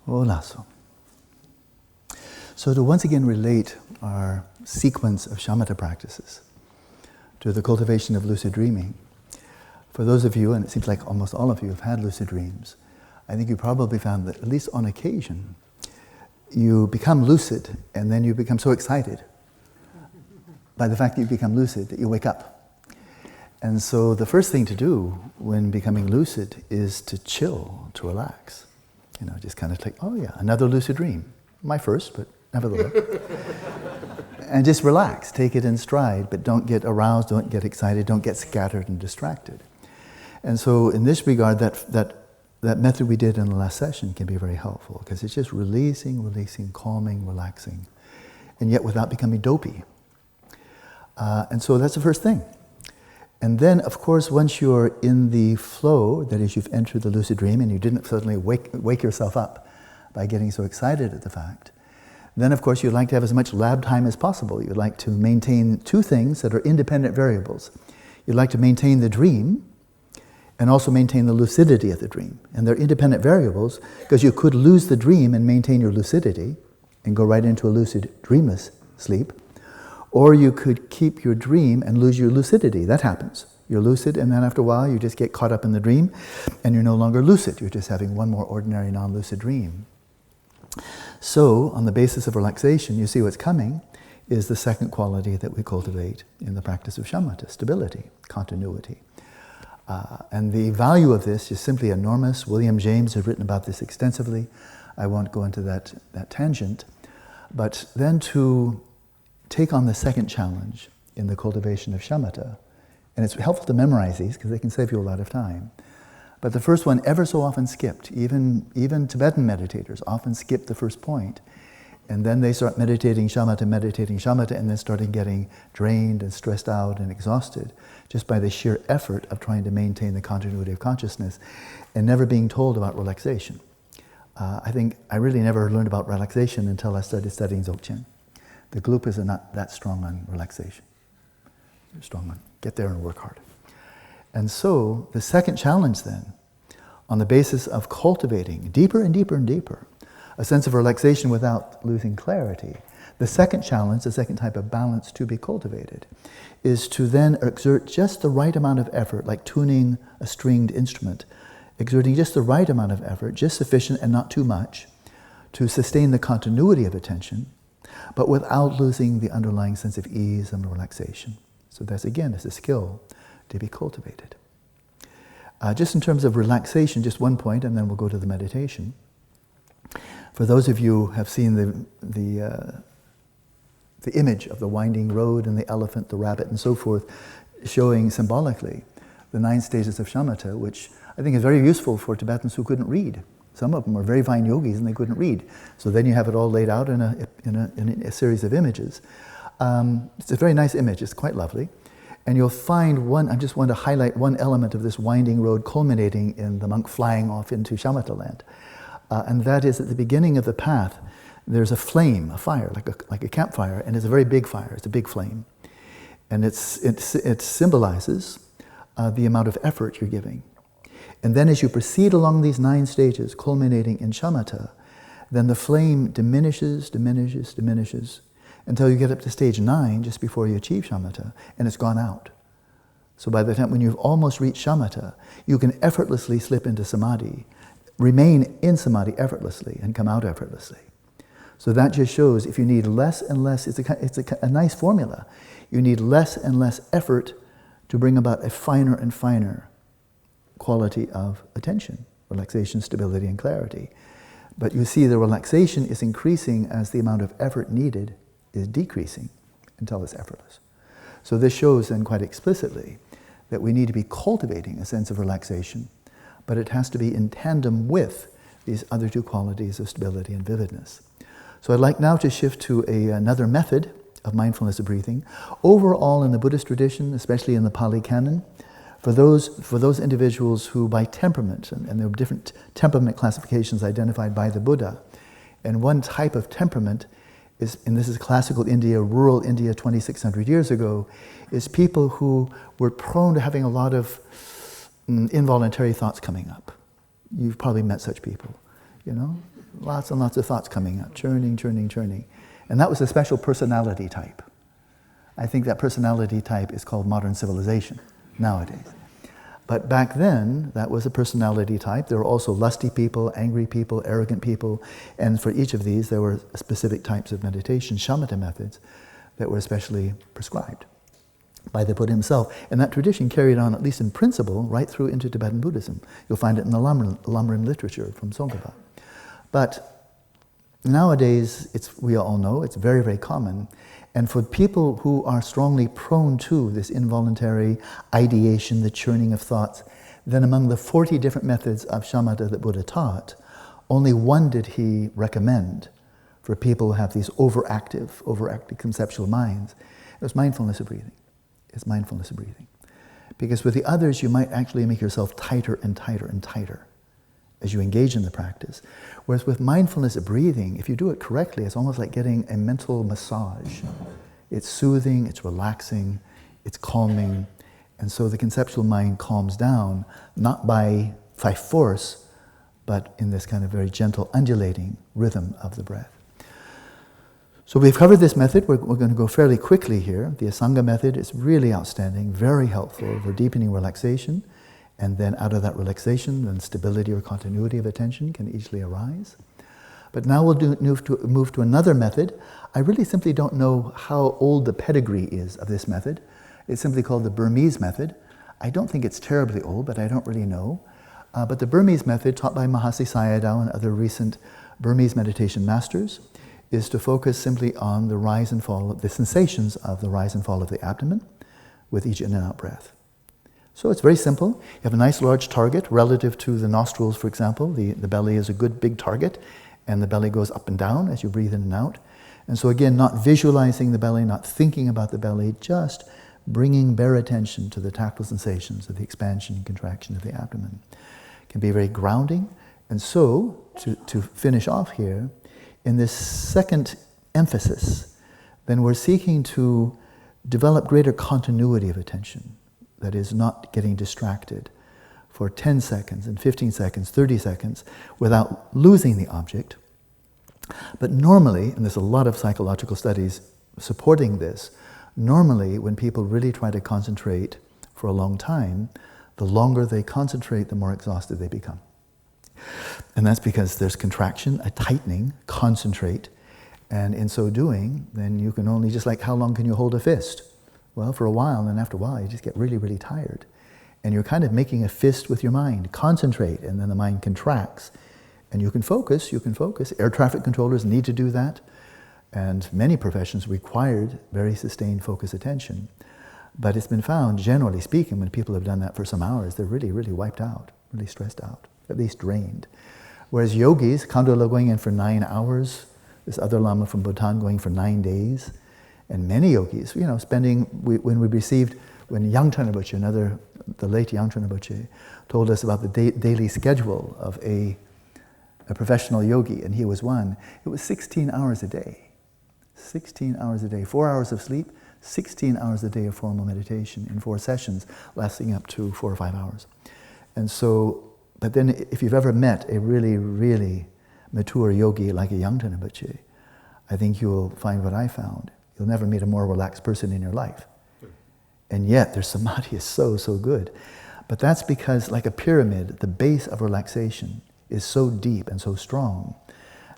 Olaso. So to once again relate our sequence of shamatha practices to the cultivation of lucid dreaming, for those of you, and it seems like almost all of you have had lucid dreams, I think you probably found that at least on occasion, you become lucid and then you become so excited by the fact that you become lucid that you wake up. And so the first thing to do when becoming lucid is to chill, to relax. You know, just kind of like, oh yeah, another lucid dream. My first, but nevertheless. And just relax, take it in stride, but don't get aroused, don't get excited, don't get scattered and distracted. And so in this regard, that method we did in the last session can be very helpful because it's just releasing, calming, relaxing, and yet without becoming dopey. And so that's the first thing. And then, of course, once you're in the flow, that is, you've entered the lucid dream and you didn't suddenly wake yourself up by getting so excited at the fact, then, of course, you'd like to have as much lab time as possible. You'd like to maintain two things that are independent variables. You'd like to maintain the dream and also maintain the lucidity of the dream. And they're independent variables because you could lose the dream and maintain your lucidity and go right into a lucid dreamless sleep. Or you could keep your dream and lose your lucidity. That happens. You're lucid, and then after a while, you just get caught up in the dream, and you're no longer lucid. You're just having one more ordinary non-lucid dream. So, on the basis of relaxation, you see what's coming is the second quality that we cultivate in the practice of shamatha, stability, continuity. And the value of this is simply enormous. William James has written about this extensively. I won't go into that tangent. But then to take on the second challenge in the cultivation of shamatha, and it's helpful to memorize these because they can save you a lot of time. But the first one ever so often skipped. Even Tibetan meditators often skip the first point. And then they start meditating shamatha, and then starting getting drained and stressed out and exhausted just by the sheer effort of trying to maintain the continuity of consciousness and never being told about relaxation. I think I really never learned about relaxation until I started studying Dzogchen. The Gelugpas are not that strong on relaxation. They're strong on get there and work hard. And so the second challenge then, on the basis of cultivating deeper and deeper and deeper, a sense of relaxation without losing clarity, the second challenge, the second type of balance to be cultivated, is to then exert just the right amount of effort, like tuning a stringed instrument, exerting just the right amount of effort, just sufficient and not too much, to sustain the continuity of attention, but without losing the underlying sense of ease and relaxation. So that's, again, it's a skill to be cultivated. Just in terms of relaxation, just one point, and then we'll go to the meditation. For those of you who have seen the image of the winding road and the elephant, the rabbit, and so forth, showing symbolically the 9 stages of shamatha, which I think is very useful for Tibetans who couldn't read. Some of them were very fine yogis and they couldn't read. So then you have it all laid out in a series of images. It's a very nice image. It's quite lovely. And you'll find one, I just want to highlight one element of this winding road culminating in the monk flying off into shamatha land. And that is at the beginning of the path, there's a flame, a fire, like a campfire, and it's a very big fire, it's a big flame. And it symbolizes the amount of effort you're giving. And then as you proceed along these 9 stages, culminating in shamatha, then the flame diminishes, until you get up to stage 9, just before you achieve shamatha, and it's gone out. So by the time when you've almost reached shamatha, you can effortlessly slip into samadhi, remain in samadhi effortlessly, and come out effortlessly. So that just shows if you need less and less, it's a nice formula. You need less and less effort to bring about a finer and finer quality of attention, relaxation, stability, and clarity. But you see the relaxation is increasing as the amount of effort needed is decreasing until it's effortless. So this shows then quite explicitly that we need to be cultivating a sense of relaxation, but it has to be in tandem with these other 2 qualities of stability and vividness. So I'd like now to shift to another method of mindfulness of breathing. Overall in the Buddhist tradition, especially in the Pali Canon, for those individuals who by temperament, and there are different temperament classifications identified by the Buddha, and one type of temperament is, and this is classical India, rural India 2,600 years ago, is people who were prone to having a lot of involuntary thoughts coming up. You've probably met such people, you know? lots and lots of thoughts coming up, churning, churning, churning. And that was a special personality type. I think that personality type is called modern civilization nowadays. But back then, that was a personality type. There were also lusty people, angry people, arrogant people, and for each of these, there were specific types of meditation, shamatha methods, that were especially prescribed by the Buddha himself. And that tradition carried on, at least in principle, right through into Tibetan Buddhism. You'll find it in the Lamrim literature from Tsongkhapa. But nowadays, we all know, it's very, very common. And for people who are strongly prone to this involuntary ideation, the churning of thoughts, then among the 40 different methods of shamatha that Buddha taught, only one did he recommend for people who have these overactive conceptual minds. It was mindfulness of breathing. It's mindfulness of breathing. Because with the others, you might actually make yourself tighter and tighter and tighter as you engage in the practice. Whereas with mindfulness of breathing, if you do it correctly, it's almost like getting a mental massage. It's soothing, it's relaxing, it's calming, and so the conceptual mind calms down, not by force, but in this kind of very gentle, undulating rhythm of the breath. So we've covered this method. We're going to go fairly quickly here. The Asanga method is really outstanding, very helpful for deepening relaxation. And then out of that relaxation, then stability or continuity of attention can easily arise. But now we'll move to another method. I really simply don't know how old the pedigree is of this method. It's simply called the Burmese method. I don't think it's terribly old, but I don't really know. But the Burmese method, taught by Mahasi Sayadaw and other recent Burmese meditation masters, is to focus simply on the rise and fall, the sensations of the rise and fall of the abdomen with each in and out breath. So it's very simple. You have a nice large target relative to the nostrils, for example. The belly is a good big target, and the belly goes up and down as you breathe in and out. And so again, not visualizing the belly, not thinking about the belly, just bringing bare attention to the tactile sensations of the expansion and contraction of the abdomen. It can be very grounding. And so, to finish off here, in this second emphasis, then we're seeking to develop greater continuity of attention. That is, not getting distracted for 10 seconds and 15 seconds, 30 seconds, without losing the object. But normally, and there's a lot of psychological studies supporting this, normally when people really try to concentrate for a long time, the longer they concentrate, the more exhausted they become. And that's because there's contraction, a tightening, concentrate, and in so doing, then you can only, just like how long can you hold a fist? Well, for a while, and then after a while, you just get really, really tired. And you're kind of making a fist with your mind. Concentrate, and then the mind contracts. And you can focus. Air traffic controllers need to do that. And many professions required very sustained focus attention. But it's been found, generally speaking, when people have done that for some hours, they're really, really wiped out, really stressed out, at least drained. Whereas yogis, Khandala going in for 9 hours, this other Lama from Bhutan going for 9 days, and many yogis, spending, when Yangchen Rinpoche, the late Yangchen Rinpoche, told us about the daily schedule of a professional yogi, and he was one, it was 16 hours a day. 16 hours a day, 4 hours of sleep, 16 hours a day of formal meditation in 4 sessions, lasting up to 4 or 5 hours. And so, but then if you've ever met a really, really mature yogi like a Yangchen Rinpoche, I think you'll find what I found. You'll never meet a more relaxed person in your life. And yet, their samadhi is so, so good. But that's because, like a pyramid, the base of relaxation is so deep and so strong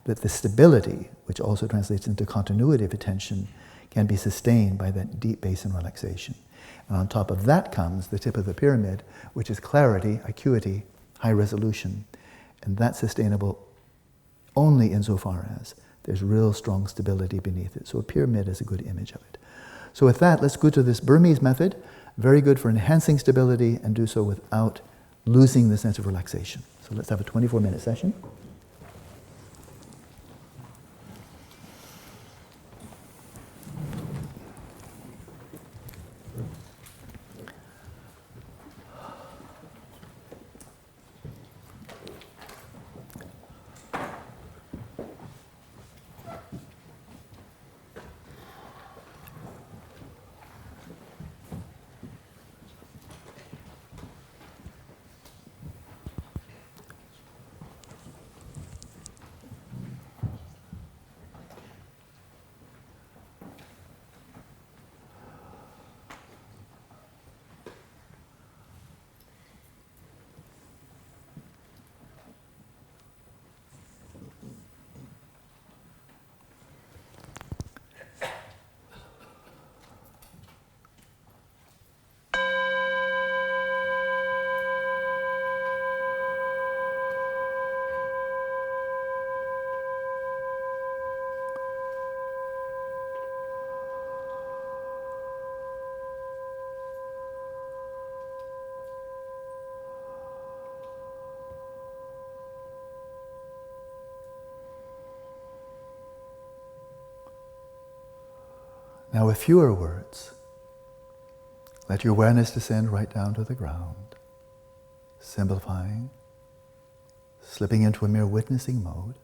that the stability, which also translates into continuity of attention, can be sustained by that deep base in relaxation. And on top of that comes the tip of the pyramid, which is clarity, acuity, high resolution. And that's sustainable only insofar as there's real strong stability beneath it. So a pyramid is a good image of it. So with that, let's go to this Burmese method. Very good for enhancing stability and do so without losing the sense of relaxation. So let's have a 24-minute session. Now with fewer words, let your awareness descend right down to the ground, simplifying, slipping into a mere witnessing mode.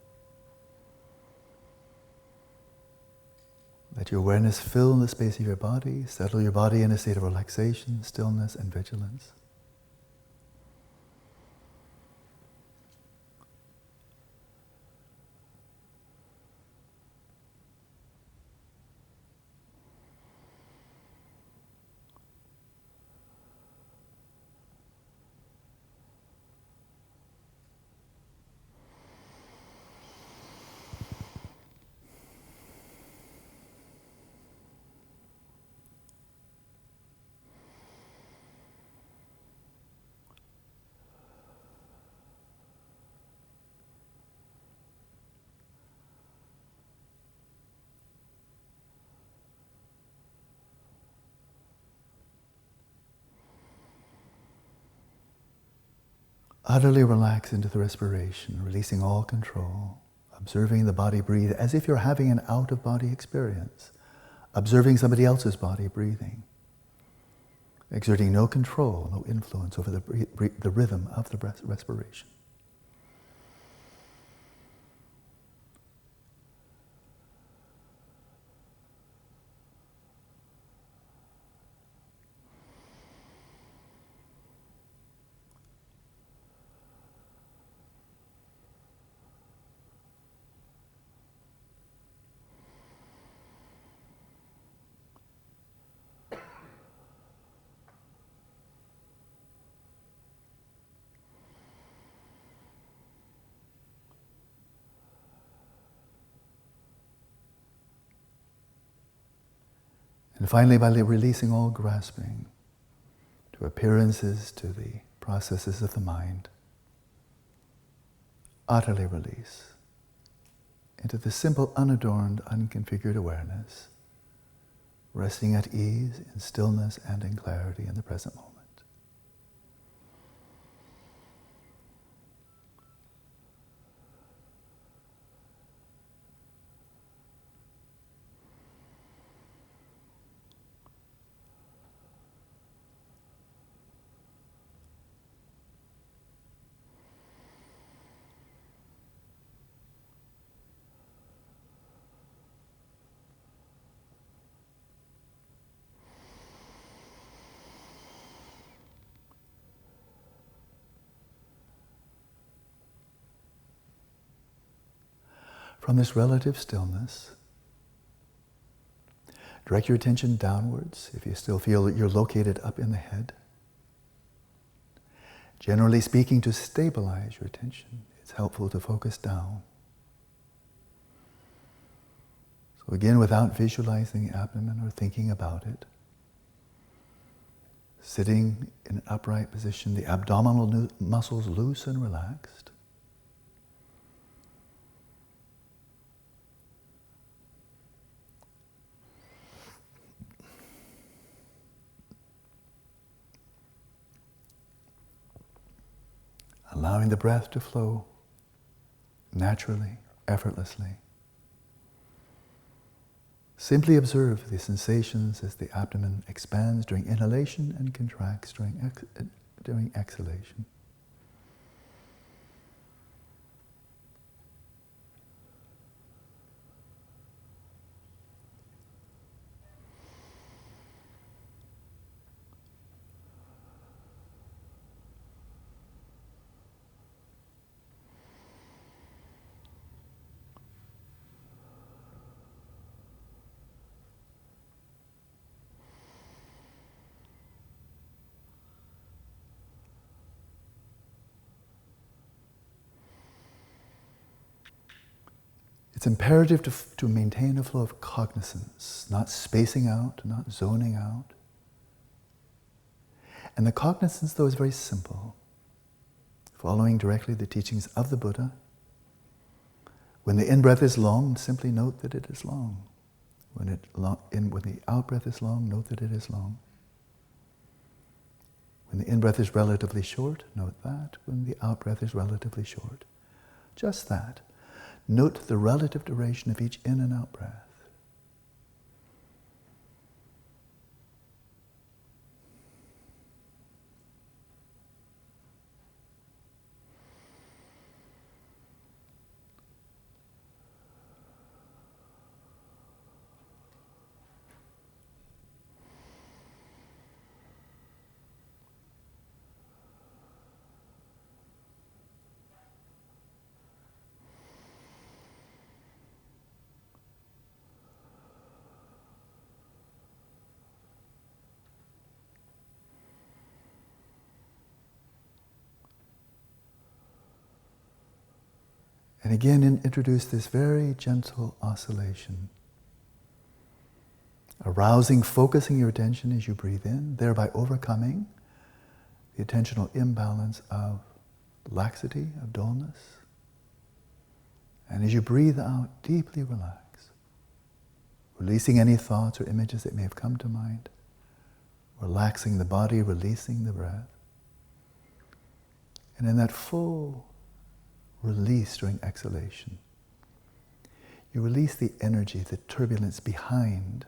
Let your awareness fill the space of your body, settle your body in a state of relaxation, stillness, and vigilance. Utterly relax into the respiration, releasing all control, observing the body breathe as if you're having an out-of-body experience, observing somebody else's body breathing, exerting no control, no influence over the rhythm of the respiration. And finally, by releasing all grasping to appearances, to the processes of the mind, utterly release into the simple, unadorned, unconfigured awareness, resting at ease in stillness and in clarity in the present moment. From this relative stillness, direct your attention downwards if you still feel that you're located up in the head. Generally speaking, to stabilize your attention, it's helpful to focus down. So again, without visualizing the abdomen or thinking about it, sitting in an upright position, the abdominal muscles loose and relaxed. Allowing the breath to flow naturally, effortlessly. Simply observe the sensations as the abdomen expands during inhalation and contracts during exhalation. It's imperative to maintain a flow of cognizance, not spacing out, not zoning out. And the cognizance, though, is very simple. Following directly the teachings of the Buddha, when the in-breath is long, simply note that it is long. When the out-breath is long, note that it is long. When the in-breath is relatively short, note that. When the out-breath is relatively short. Just that. Note the relative duration of each in and out breath. And again, introduce this very gentle oscillation. Arousing, focusing your attention as you breathe in, thereby overcoming the attentional imbalance of laxity, of dullness. And as you breathe out, deeply relax, releasing any thoughts or images that may have come to mind, relaxing the body, releasing the breath. And in that full release during exhalation, you release the energy, the turbulence behind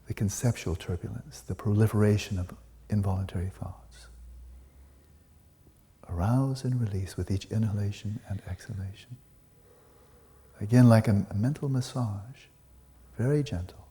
the conceptual turbulence, the proliferation of involuntary thoughts. Arouse and release with each inhalation and exhalation. Again, like a mental massage, very gentle.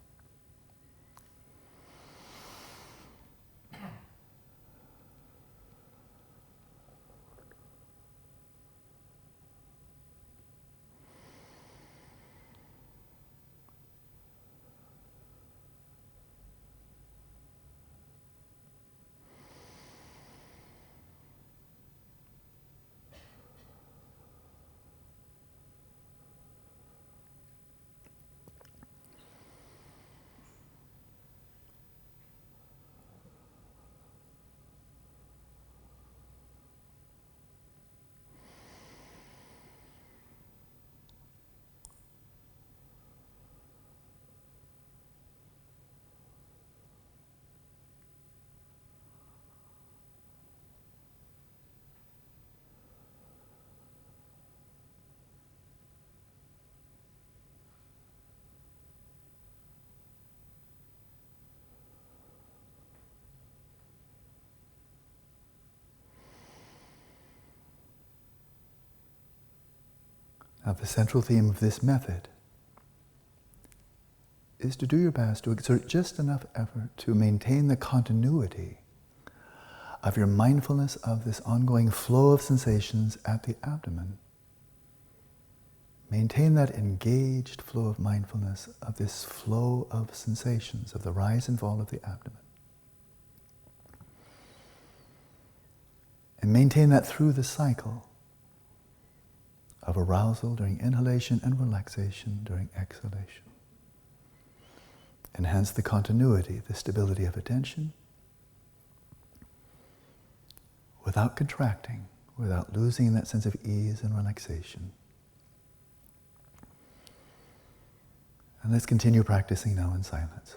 Now, the central theme of this method is to do your best to exert just enough effort to maintain the continuity of your mindfulness of this ongoing flow of sensations at the abdomen. Maintain that engaged flow of mindfulness, of this flow of sensations, of the rise and fall of the abdomen. And maintain that through the cycle of arousal during inhalation and relaxation during exhalation. Enhance the continuity, the stability of attention without contracting, without losing that sense of ease and relaxation. And let's continue practicing now in silence.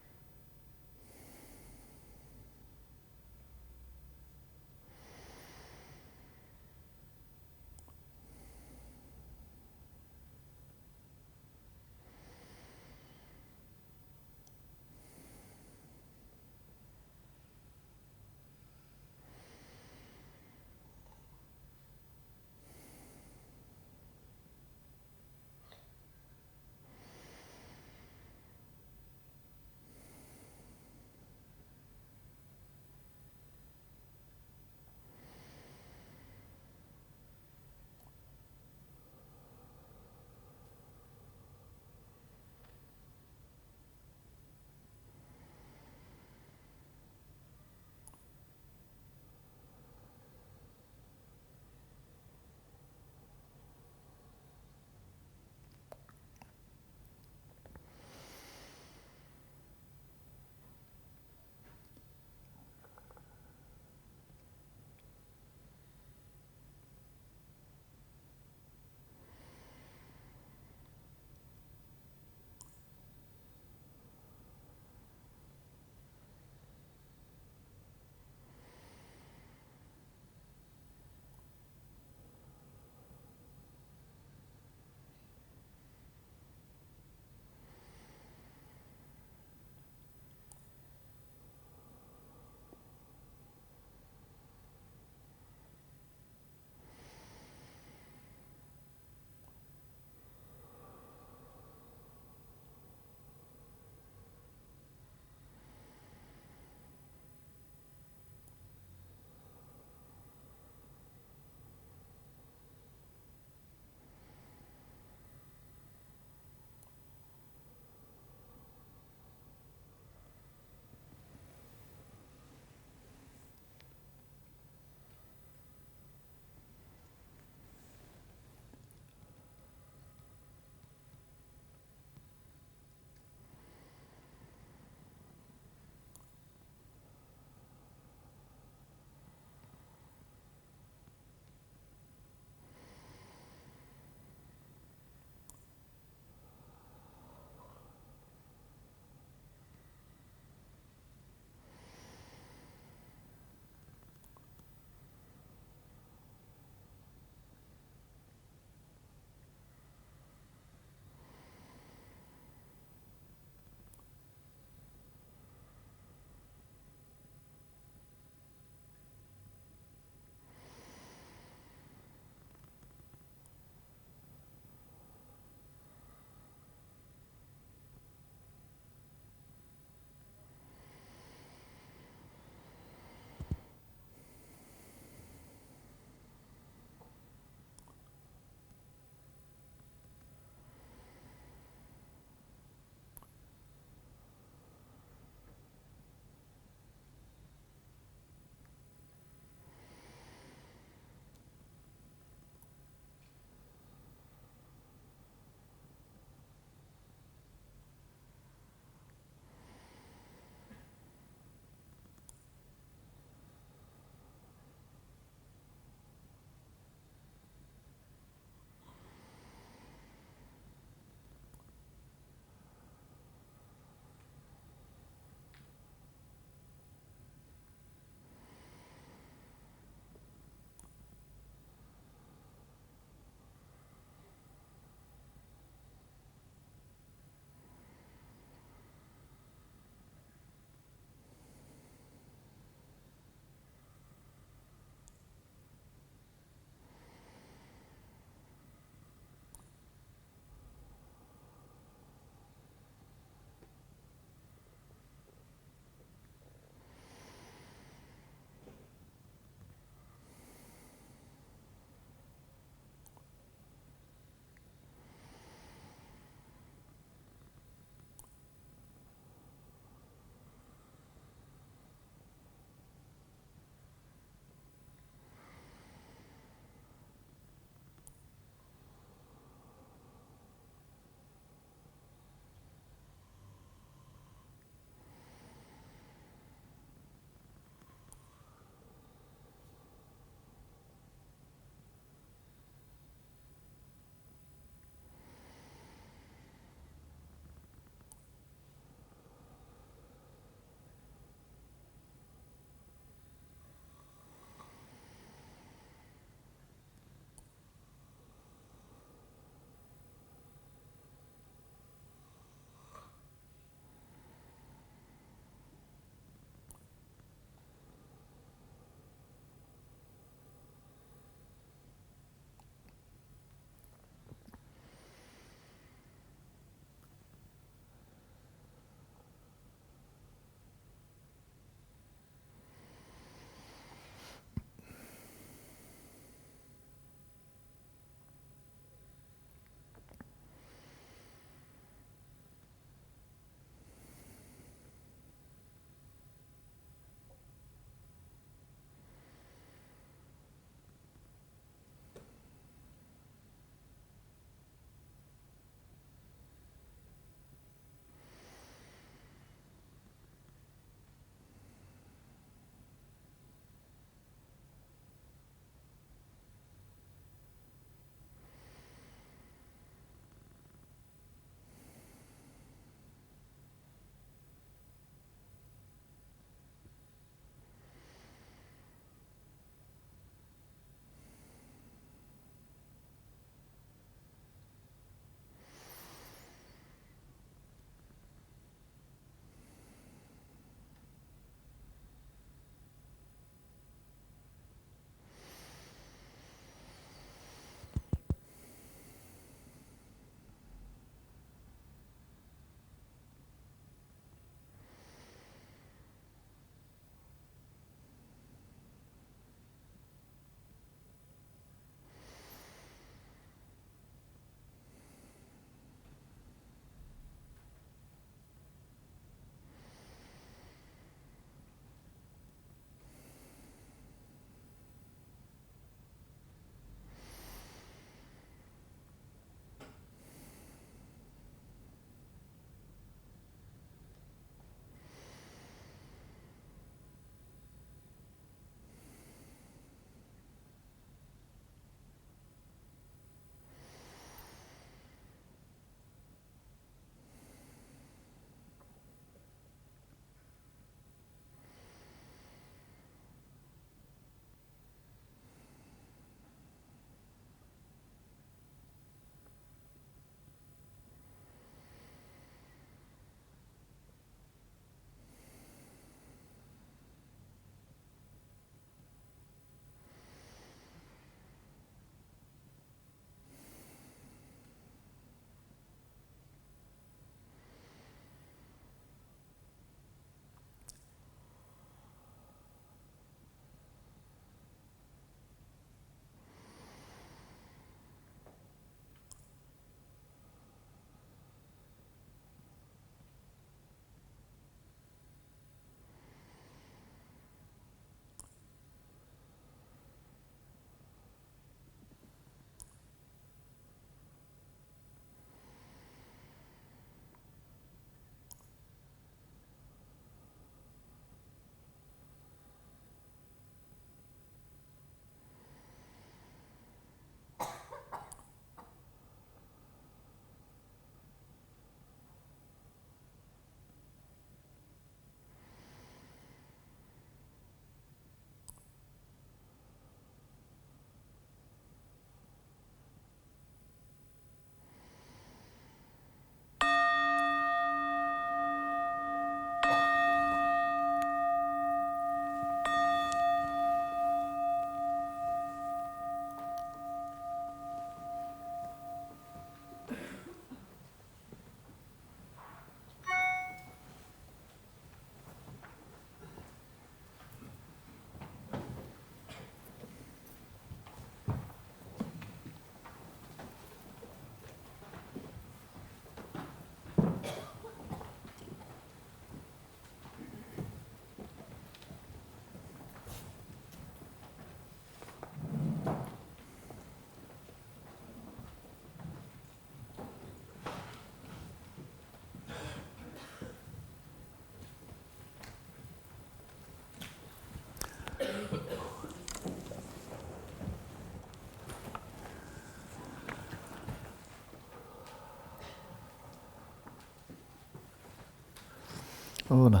Oh, no.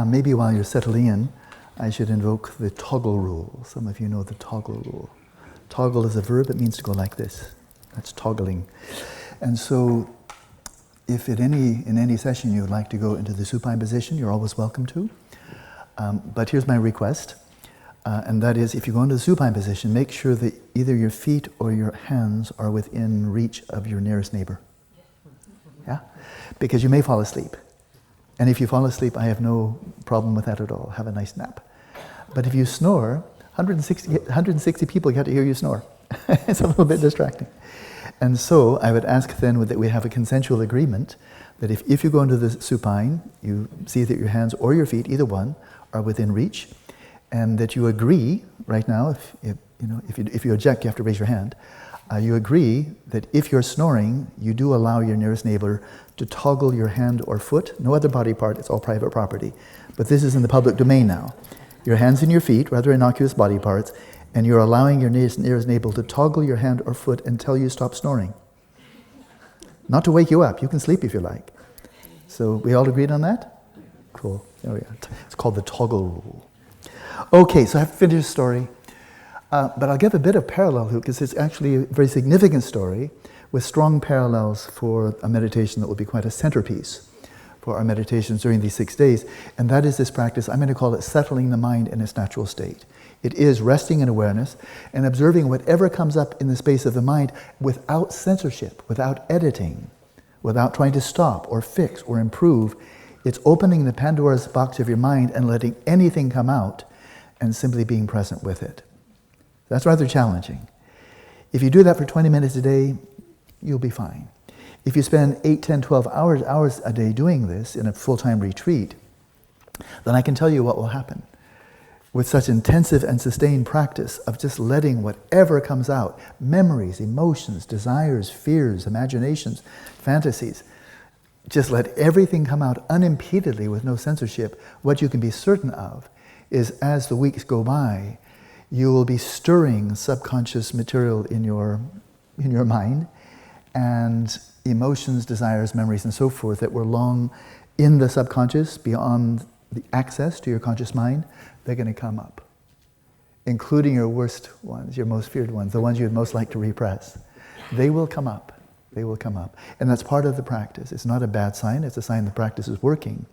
Maybe while you're settling in, I should invoke the toggle rule. Some of you know the toggle rule. Toggle is a verb. It means to go like this. That's toggling. And so if in any session you would like to go into the supine position, you're always welcome to. But here's my request. And that is, if you go into the supine position, make sure that either your feet or your hands are within reach of your nearest neighbor. Yeah? Because you may fall asleep. And if you fall asleep, I have no problem with that at all. Have a nice nap. But if you snore, 160 people get to hear you snore. It's a little bit distracting. And so I would ask then that we have a consensual agreement that if you go into the supine, you see that your hands or your feet, either one, are within reach, and that you agree right now, if you object, you have to raise your hand. You agree that if you're snoring, you do allow your nearest neighbor to toggle your hand or foot. No other body part, it's all private property. But this is in the public domain now. Your hands and your feet, rather innocuous body parts, and you're allowing your nearest neighbor to toggle your hand or foot until you stop snoring. Not to wake you up, you can sleep if you like. So we all agreed on that? Cool, there we are. It's called the toggle rule. Okay, so I have to finish the story. But I'll give a bit of parallel here, because it's actually a very significant story with strong parallels for a meditation that will be quite a centerpiece for our meditations during these 6 days. And that is this practice, I'm going to call it settling the mind in its natural state. It is resting in awareness and observing whatever comes up in the space of the mind without censorship, without editing, without trying to stop or fix or improve. It's opening the Pandora's box of your mind and letting anything come out and simply being present with it. That's rather challenging. If you do that for 20 minutes a day, you'll be fine. If you spend 8, 10, 12 hours a day doing this in a full-time retreat, then I can tell you what will happen. With such intensive and sustained practice of just letting whatever comes out, memories, emotions, desires, fears, imaginations, fantasies, just let everything come out unimpededly with no censorship, what you can be certain of is as the weeks go by, you will be stirring subconscious material in your mind, and emotions, desires, memories, and so forth that were long in the subconscious, beyond the access to your conscious mind, they're going to come up, including your worst ones, your most feared ones, the ones you'd most like to repress. They will come up. They will come up. And that's part of the practice. It's not a bad sign. It's a sign the practice is working.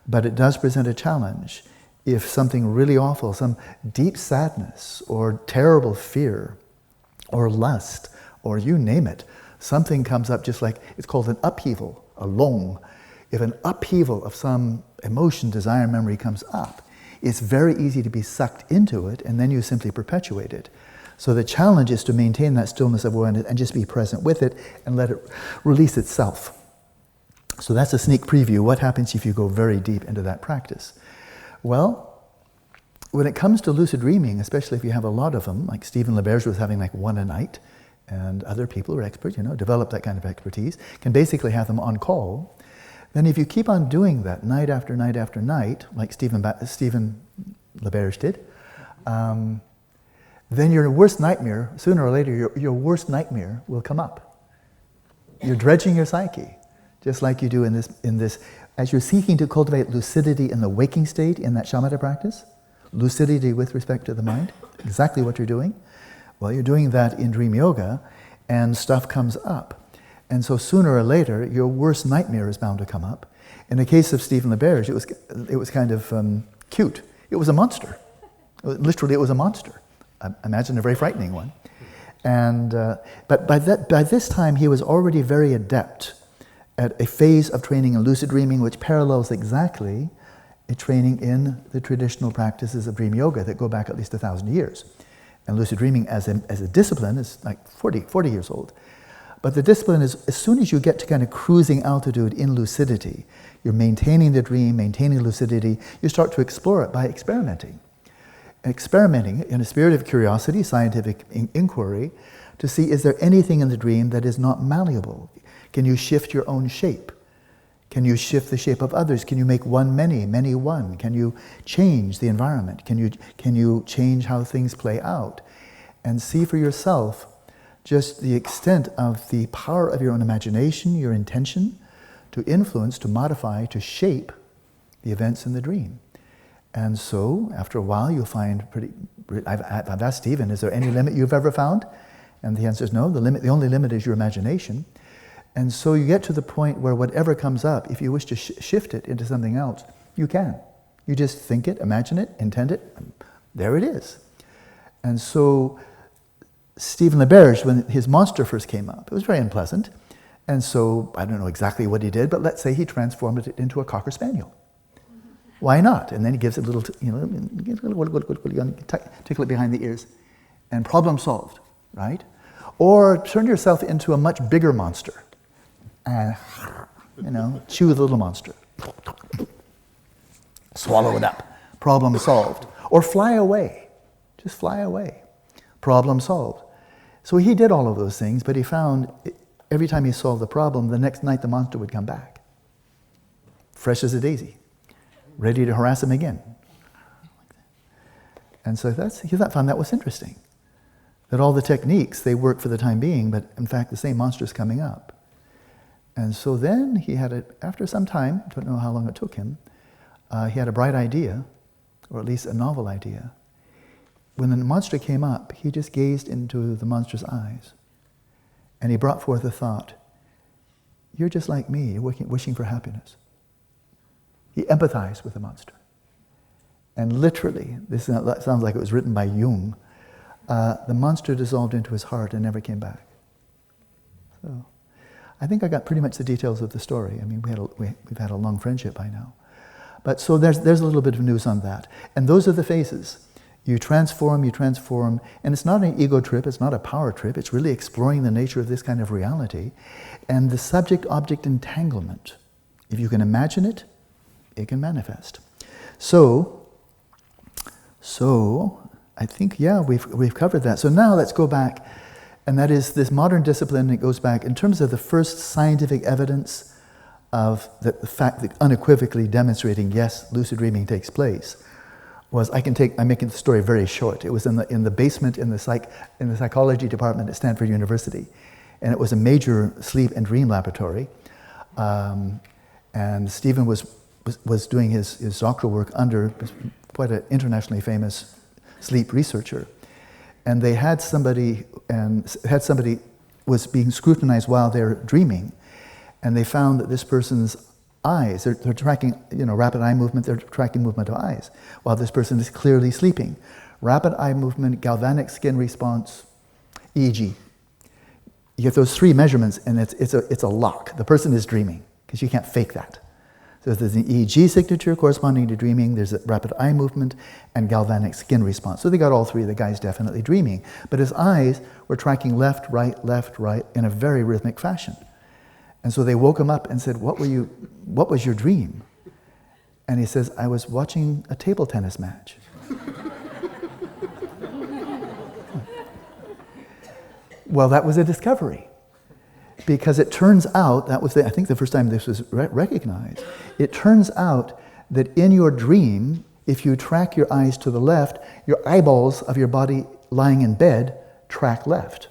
But it does present a challenge. If something really awful, some deep sadness or terrible fear or lust or you name it, something comes up just like, it's called an upheaval, a long. If an upheaval of some emotion, desire, memory comes up, it's very easy to be sucked into it, and then you simply perpetuate it. So the challenge is to maintain that stillness of awareness and just be present with it and let it release itself. So that's a sneak preview. What happens if you go very deep into that practice? Well, when it comes to lucid dreaming, especially if you have a lot of them, like Stephen LaBerge was having like one a night, and other people who are experts, develop that kind of expertise, can basically have them on call. Then if you keep on doing that night after night after night, like Stephen LaBerge did, then your worst nightmare, sooner or later, your worst nightmare will come up. You're dredging your psyche, just like you do in this. As you're seeking to cultivate lucidity in the waking state in that shamatha practice, lucidity with respect to the mind, exactly what you're doing. Well, you're doing that in dream yoga, and stuff comes up. And so sooner or later, your worst nightmare is bound to come up. In the case of Stephen LaBerge, it was kind of cute. It was a monster. Literally, it was a monster. I imagine a very frightening one. And but by this time, he was already very adept at a phase of training in lucid dreaming, which parallels exactly a training in the traditional practices of dream yoga that go back at least 1,000 years. And lucid dreaming as a discipline is like 40 years old. But the discipline is, as soon as you get to kind of cruising altitude in lucidity, you're maintaining the dream, maintaining lucidity, you start to explore it by experimenting. Experimenting in a spirit of curiosity, scientific inquiry, to see is there anything in the dream that is not malleable? Can you shift your own shape? Can you shift the shape of others? Can you make one many, many one? Can you change the environment? Can you change how things play out? And see for yourself just the extent of the power of your own imagination, your intention, to influence, to modify, to shape the events in the dream. And so, after a while, you'll find I've asked Stephen, is there any limit you've ever found? And the answer is no, the only limit is your imagination. And so you get to the point where whatever comes up, if you wish to shift it into something else, you can. You just think it, imagine it, intend it, there it is. And so Stephen LaBerge, when his monster first came up, it was very unpleasant. And so I don't know exactly what he did, but let's say he transformed it into a Cocker Spaniel. Why not? And then he gives it a little, tickle it behind the ears, and problem solved, right? Or turn yourself into a much bigger monster, and chew the little monster, swallow it up, problem solved. Or fly away, just fly away, problem solved. So he did all of those things, but he found every time he solved the problem, the next night the monster would come back, fresh as a daisy, ready to harass him again. And so he found that was interesting, that all the techniques, they work for the time being, but in fact the same monster is coming up. And so then he had after some time, I don't know how long it took him, he had a bright idea, or at least a novel idea. When the monster came up, he just gazed into the monster's eyes, and he brought forth a thought, you're just like me, you're wishing for happiness. He empathized with the monster. And literally, this sounds like it was written by Jung, the monster dissolved into his heart and never came back. So I think I got pretty much the details of the story. I mean, we've had a long friendship by now. But so there's a little bit of news on that. And those are the phases. You transform, and it's not an ego trip, it's not a power trip, it's really exploring the nature of this kind of reality. And the subject-object entanglement, if you can imagine it, it can manifest. So I think, we've covered that. So now let's go back, and that is this modern discipline. It goes back in terms of the first scientific evidence of the fact that unequivocally demonstrating, yes, lucid dreaming takes place. I'm making the story very short. It was in the basement in the psychology department at Stanford University, and it was a major sleep and dream laboratory. And Stephen was doing his doctoral work under quite an internationally famous sleep researcher, and they had somebody was being scrutinized while they're dreaming, and they found that this person's eyes, they're tracking, rapid eye movement, they're tracking movement of eyes, while this person is clearly sleeping. Rapid eye movement, galvanic skin response, EEG. You get those three measurements, and it's a lock. The person is dreaming, because you can't fake that. So there's an EEG signature corresponding to dreaming, there's a rapid eye movement, and galvanic skin response. So they got all three, the guy's definitely dreaming. But his eyes were tracking left, right, in a very rhythmic fashion. And so they woke him up and said, what was your dream? And he says, I was watching a table tennis match. Well, that was a discovery. Because it turns out, that was I think the first time this was recognized, it turns out that in your dream, if you track your eyes to the left, your eyeballs of your body lying in bed track left.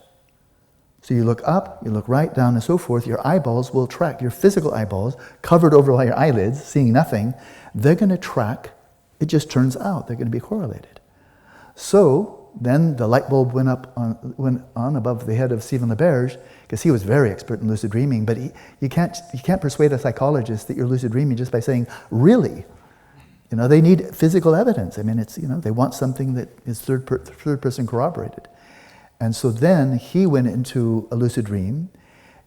So you look up, you look right, down, and so forth, your eyeballs will track, your physical eyeballs, covered over by your eyelids, seeing nothing, they're going to track, it just turns out, they're going to be correlated. So then the light bulb went on above the head of Stephen LaBerge, because he was very expert in lucid dreaming, but you can't persuade a psychologist that you're lucid dreaming just by saying, really? They need physical evidence. I mean, it's, they want something that is third person corroborated. And so then he went into a lucid dream,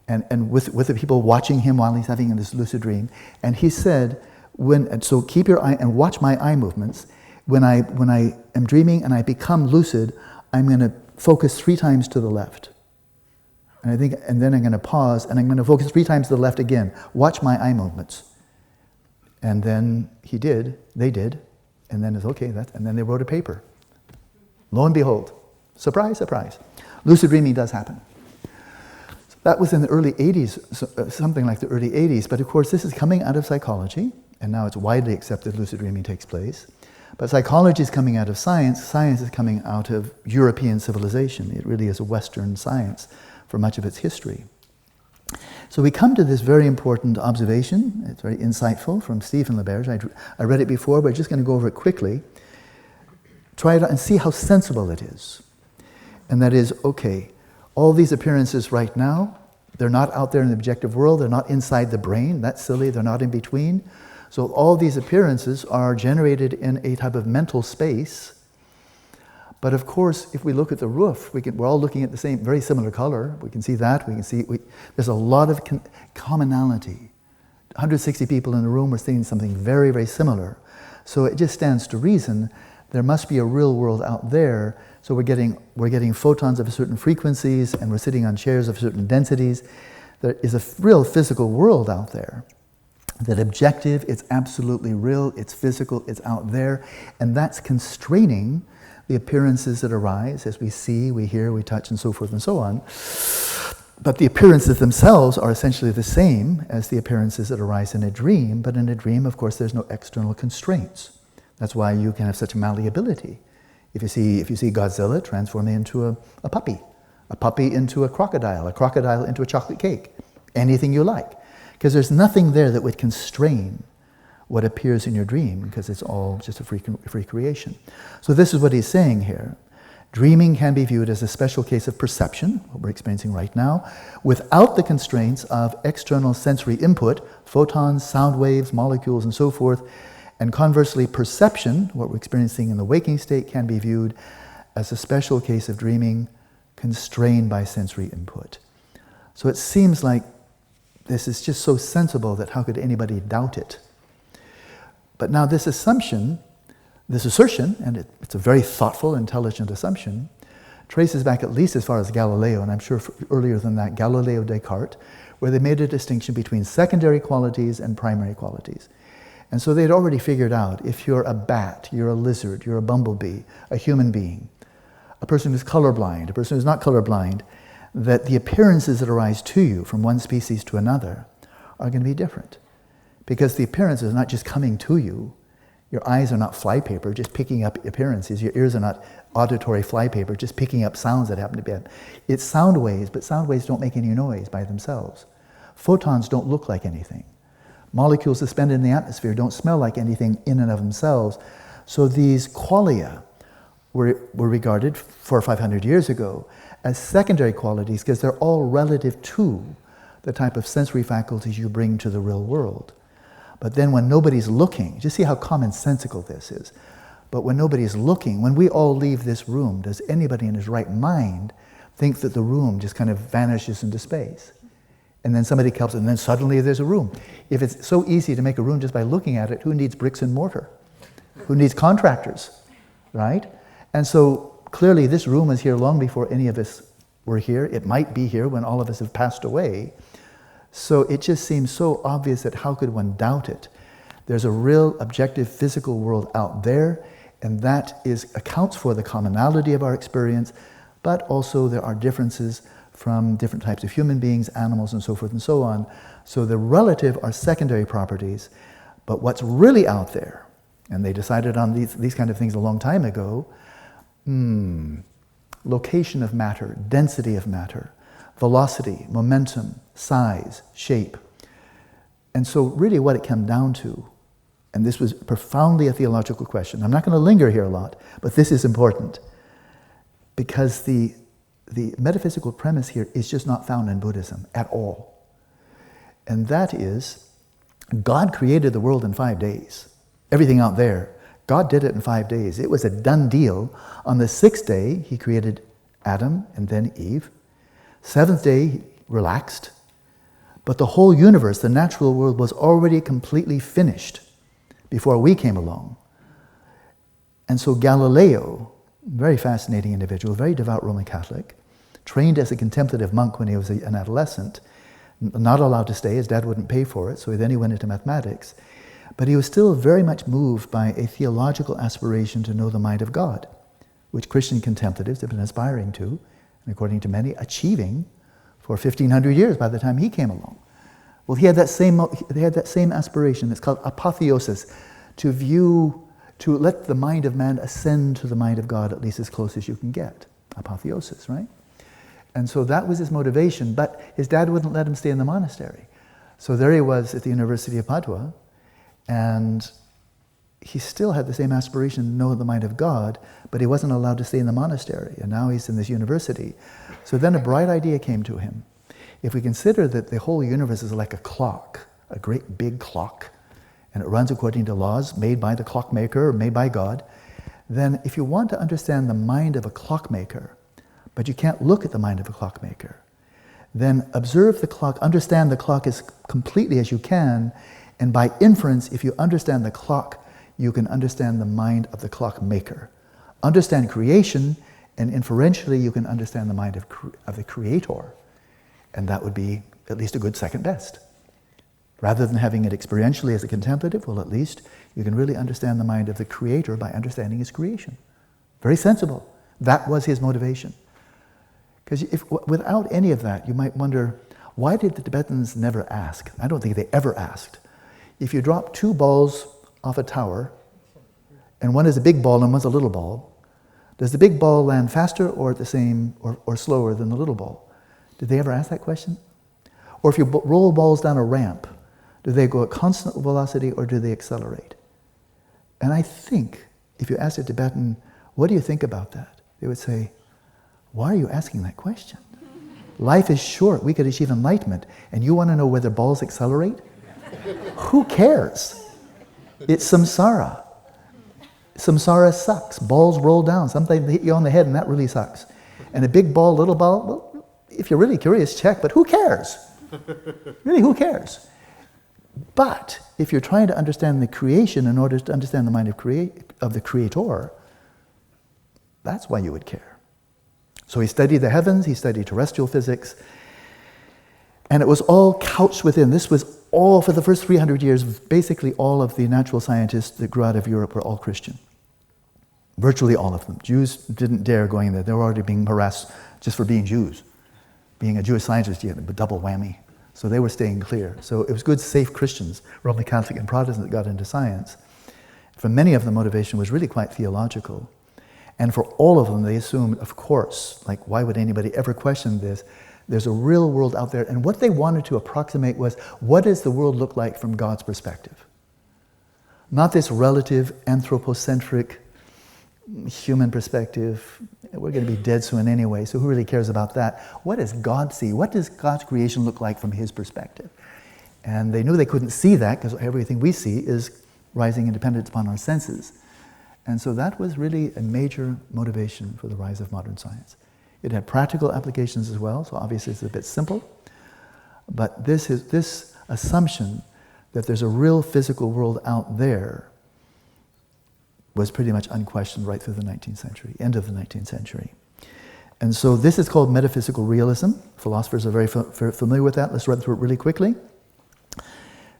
and with the people watching him while he's having this lucid dream, and he said, so keep your eye and watch my eye movements. When I am dreaming and I become lucid, I'm going to focus 3 times to the left. And then I'm going to pause, and I'm going to focus 3 times to the left again. Watch my eye movements. And then they did, and then it's okay, and then they wrote a paper. Lo and behold, surprise, surprise. Lucid dreaming does happen. So that was in the early 80s, something like the early 80s, but of course this is coming out of psychology, and now it's widely accepted lucid dreaming takes place. But psychology is coming out of science, science is coming out of European civilization. It really is a Western science for much of its history. So we come to this very important observation. It's very insightful from Stephen LaBerge. I read it before, but I'm just going to go over it quickly. Try it out and see how sensible it is. And that is, okay, all these appearances right now, they're not out there in the objective world. They're not inside the brain. That's silly. They're not in between. So all these appearances are generated in a type of mental space. But of course, if we look at the roof, we're all looking at the same, very similar color. We can see that. We can see there's a lot of commonality. 160 people in the room are seeing something very, very similar. So it just stands to reason there must be a real world out there. So we're getting photons of certain frequencies, and we're sitting on chairs of certain densities. There is a real physical world out there. That objective, it's absolutely real, it's physical, it's out there, and that's constraining the appearances that arise as we see, we hear, we touch, and so forth and so on. But the appearances themselves are essentially the same as the appearances that arise in a dream, but in a dream, of course, there's no external constraints. That's why you can have such malleability. If you see Godzilla, transform it into a puppy into a crocodile into a chocolate cake, anything you like. Because there's nothing there that would constrain what appears in your dream, because it's all just a free creation. So this is what he's saying here. Dreaming can be viewed as a special case of perception, what we're experiencing right now, without the constraints of external sensory input, photons, sound waves, molecules, and so forth. And conversely, perception, what we're experiencing in the waking state, can be viewed as a special case of dreaming constrained by sensory input. So it seems like this is just so sensible that how could anybody doubt it? But now this assertion, and it's a very thoughtful, intelligent assumption, traces back at least as far as Galileo, and I'm sure earlier than that, Galileo Descartes, where they made a distinction between secondary qualities and primary qualities. And so they'd already figured out if you're a bat, you're a lizard, you're a bumblebee, a human being, a person who's colorblind, a person who's not colorblind, that the appearances that arise to you from one species to another are going to be different. Because the appearances are not just coming to you. Your eyes are not flypaper, just picking up appearances. Your ears are not auditory flypaper, just picking up sounds that happen to be. It's sound waves, but sound waves don't make any noise by themselves. Photons don't look like anything. Molecules suspended in the atmosphere don't smell like anything in and of themselves. So these qualia were regarded 400 or 500 years ago as secondary qualities because they're all relative to the type of sensory faculties you bring to the real world. But then when nobody's looking, just see how commonsensical this is. But when nobody's looking, when we all leave this room, does anybody in his right mind think that the room just kind of vanishes into space? And then somebody comes, and then suddenly there's a room. If it's so easy to make a room just by looking at it, who needs bricks and mortar? Who needs contractors, right? And so clearly this room is here long before any of us were here. It might be here when all of us have passed away. So it just seems so obvious that how could one doubt it? There's a real objective physical world out there, and that accounts for the commonality of our experience, but also there are differences from different types of human beings, animals, and so forth and so on. So the relative are secondary properties, but what's really out there, and they decided on these kind of things a long time ago, location of matter, density of matter, velocity, momentum, size, shape. And so really what it came down to, and this was profoundly a theological question. I'm not going to linger here a lot, but this is important. Because the metaphysical premise here is just not found in Buddhism at all. And that is, God created the world in 5 days. Everything out there, God did it in 5 days. It was a done deal. On the 6th day, he created Adam and then Eve. 7th day, he relaxed. But the whole universe, the natural world, was already completely finished before we came along. And so Galileo, very fascinating individual, very devout Roman Catholic, trained as a contemplative monk when he was an adolescent, not allowed to stay, his dad wouldn't pay for it, so then he went into mathematics. But he was still very much moved by a theological aspiration to know the mind of God, which Christian contemplatives have been aspiring to, and according to many, achieving for 1,500 years by the time he came along. Well, they had that same aspiration. It's called apotheosis, to let the mind of man ascend to the mind of God, at least as close as you can get. Apotheosis, right? And so that was his motivation, but his dad wouldn't let him stay in the monastery. So there he was at the University of Padua, and he still had the same aspiration to know the mind of God, but he wasn't allowed to stay in the monastery, and now he's in this university. So then a bright idea came to him. If we consider that the whole universe is like a clock, a great big clock, and it runs according to laws made by the clockmaker or made by God, then if you want to understand the mind of a clockmaker, but you can't look at the mind of a clockmaker, then observe the clock, understand the clock as completely as you can, and by inference, if you understand the clock, you can understand the mind of the clockmaker. Understand creation, and inferentially you can understand the mind of the creator. And that would be at least a good second best. Rather than having it experientially as a contemplative, well, at least you can really understand the mind of the creator by understanding his creation. Very sensible. That was his motivation. Because without any of that, you might wonder, why did the Tibetans never ask? I don't think they ever asked. If you drop two balls off a tower, and one is a big ball and one's a little ball, does the big ball land faster or the same or slower than the little ball? Did they ever ask that question? Or if you roll balls down a ramp, do they go at constant velocity or do they accelerate? And I think if you ask a Tibetan, what do you think about that? They would say, why are you asking that question? Life is short. We could achieve enlightenment. And you want to know whether balls accelerate? Who cares? It's samsara. Samsara sucks. Balls roll down. Sometimes they hit you on the head and that really sucks. And a big ball, little ball, well, if you're really curious, check, but who cares? Really, who cares? But if you're trying to understand the creation in order to understand the mind of the creator, that's why you would care. So he studied the heavens, he studied terrestrial physics, and it was all couched within. This was all, for the first 300 years, basically all of the natural scientists that grew out of Europe were all Christian. Virtually all of them. Jews didn't dare going there. They were already being harassed just for being Jews. Being a Jewish scientist, you had a double whammy. So they were staying clear. So it was good, safe Christians, Roman Catholic and Protestant, that got into science. For many of them, motivation was really quite theological. And for all of them, they assumed, of course, like, why would anybody ever question this? There's a real world out there. And what they wanted to approximate was, what does the world look like from God's perspective? Not this relative, anthropocentric, human perspective. We're going to be dead soon anyway, so who really cares about that? What does God see? What does God's creation look like from his perspective? And they knew they couldn't see that because everything we see is rising in dependence upon our senses. And so that was really a major motivation for the rise of modern science. It had practical applications as well, so obviously it's a bit simple. But this assumption that there's a real physical world out there was pretty much unquestioned right through the 19th century, end of the 19th century. And so this is called metaphysical realism. Philosophers are very familiar with that. Let's run through it really quickly.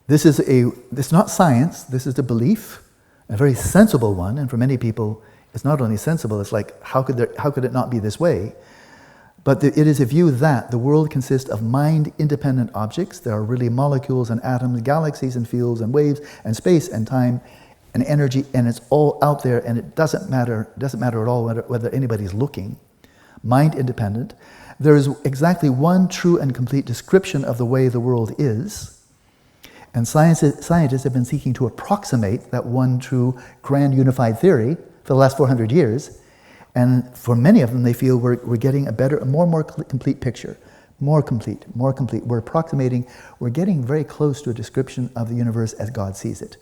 It's not science, this is a belief, a very sensible one, and for many people, it's not only sensible, it's like, how could it not be this way? But it is a view that the world consists of mind-independent objects. There are really molecules and atoms, galaxies and fields and waves and space and time and energy, and it's all out there, and it doesn't matter at all whether anybody's looking. Mind-independent. There is exactly one true and complete description of the way the world is. And scientists have been seeking to approximate that one true grand unified theory for the last 400 years. And for many of them, they feel we're getting a better, a more complete picture. More complete. We're approximating, we're getting very close to a description of the universe as God sees it,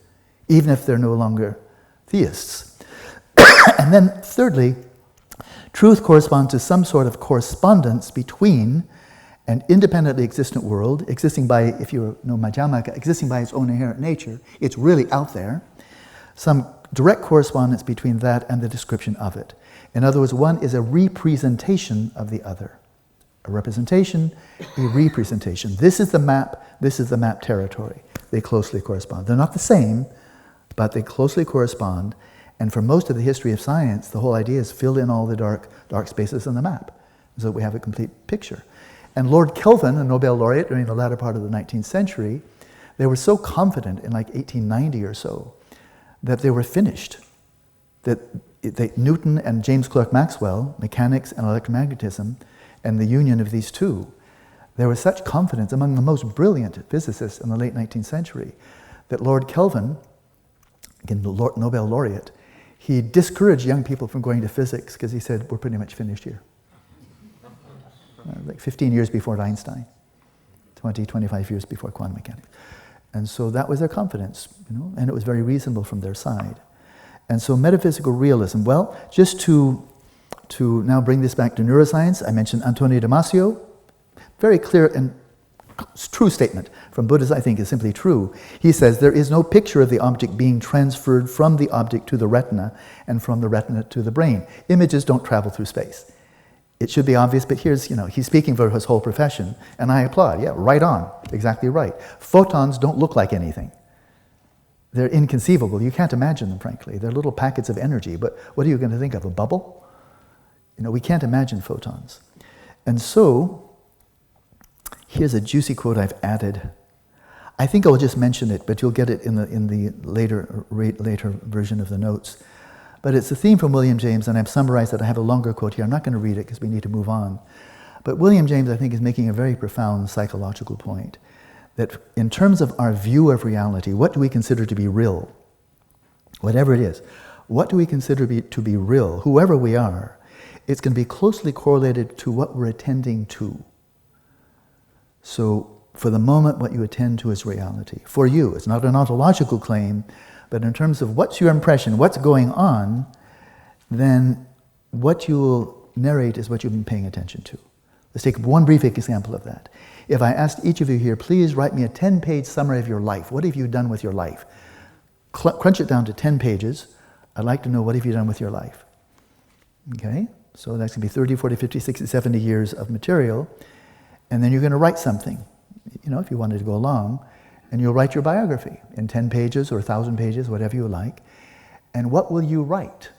even if they're no longer theists. And then thirdly, truth corresponds to some sort of correspondence between an independently existent world, existing by, if you know Madhyamaka, existing by its own inherent nature. It's really out there. Some direct correspondence between that and the description of it. In other words, one is a representation of the other. A representation, a representation. This is the map territory. They closely correspond. They're not the same, but they closely correspond. And for most of the history of science, the whole idea is fill in all the dark spaces on the map so that we have a complete picture. And Lord Kelvin, a Nobel laureate during the latter part of the 19th century, they were so confident in like 1890 or so that they were finished. That Newton and James Clerk Maxwell, mechanics and electromagnetism, and the union of these two. There was such confidence among the most brilliant physicists in the late 19th century that Lord Kelvin, again, the Nobel laureate, he discouraged young people from going to physics because he said, we're pretty much finished here. Like 15 years before Einstein, 20, 25 years before quantum mechanics. And so that was their confidence, and it was very reasonable from their side. And so metaphysical realism, well, just to now bring this back to neuroscience, I mentioned Antonio Damasio, very clear and true statement from Buddhism, I think, is simply true. He says, there is no picture of the object being transferred from the object to the retina and from the retina to the brain. Images don't travel through space. It should be obvious, but here's, he's speaking for his whole profession, and I applaud. Yeah, right on. Exactly right. Photons don't look like anything. They're inconceivable. You can't imagine them, frankly. They're little packets of energy, but what are you going to think of, a bubble? We can't imagine photons. And so, here's a juicy quote I've added. I think I'll just mention it, but you'll get it in the later version of the notes. But it's a theme from William James, and I've summarized it. I have a longer quote here. I'm not going to read it because we need to move on. But William James, I think, is making a very profound psychological point, that in terms of our view of reality, what do we consider to be real? Whatever it is, what do we consider to be real? Whoever we are, it's going to be closely correlated to what we're attending to. So, for the moment, what you attend to is reality. For you, it's not an ontological claim, but in terms of what's your impression, what's going on, then what you will narrate is what you've been paying attention to. Let's take one brief example of that. If I asked each of you here, please write me a 10-page summary of your life. What have you done with your life? Crunch it down to 10 pages. I'd like to know, what have you done with your life? Okay? So that's going to be 30, 40, 50, 60, 70 years of material. And then you're going to write something, if you wanted to go along. And you'll write your biography in 10 pages or 1,000 pages, whatever you like. And what will you write?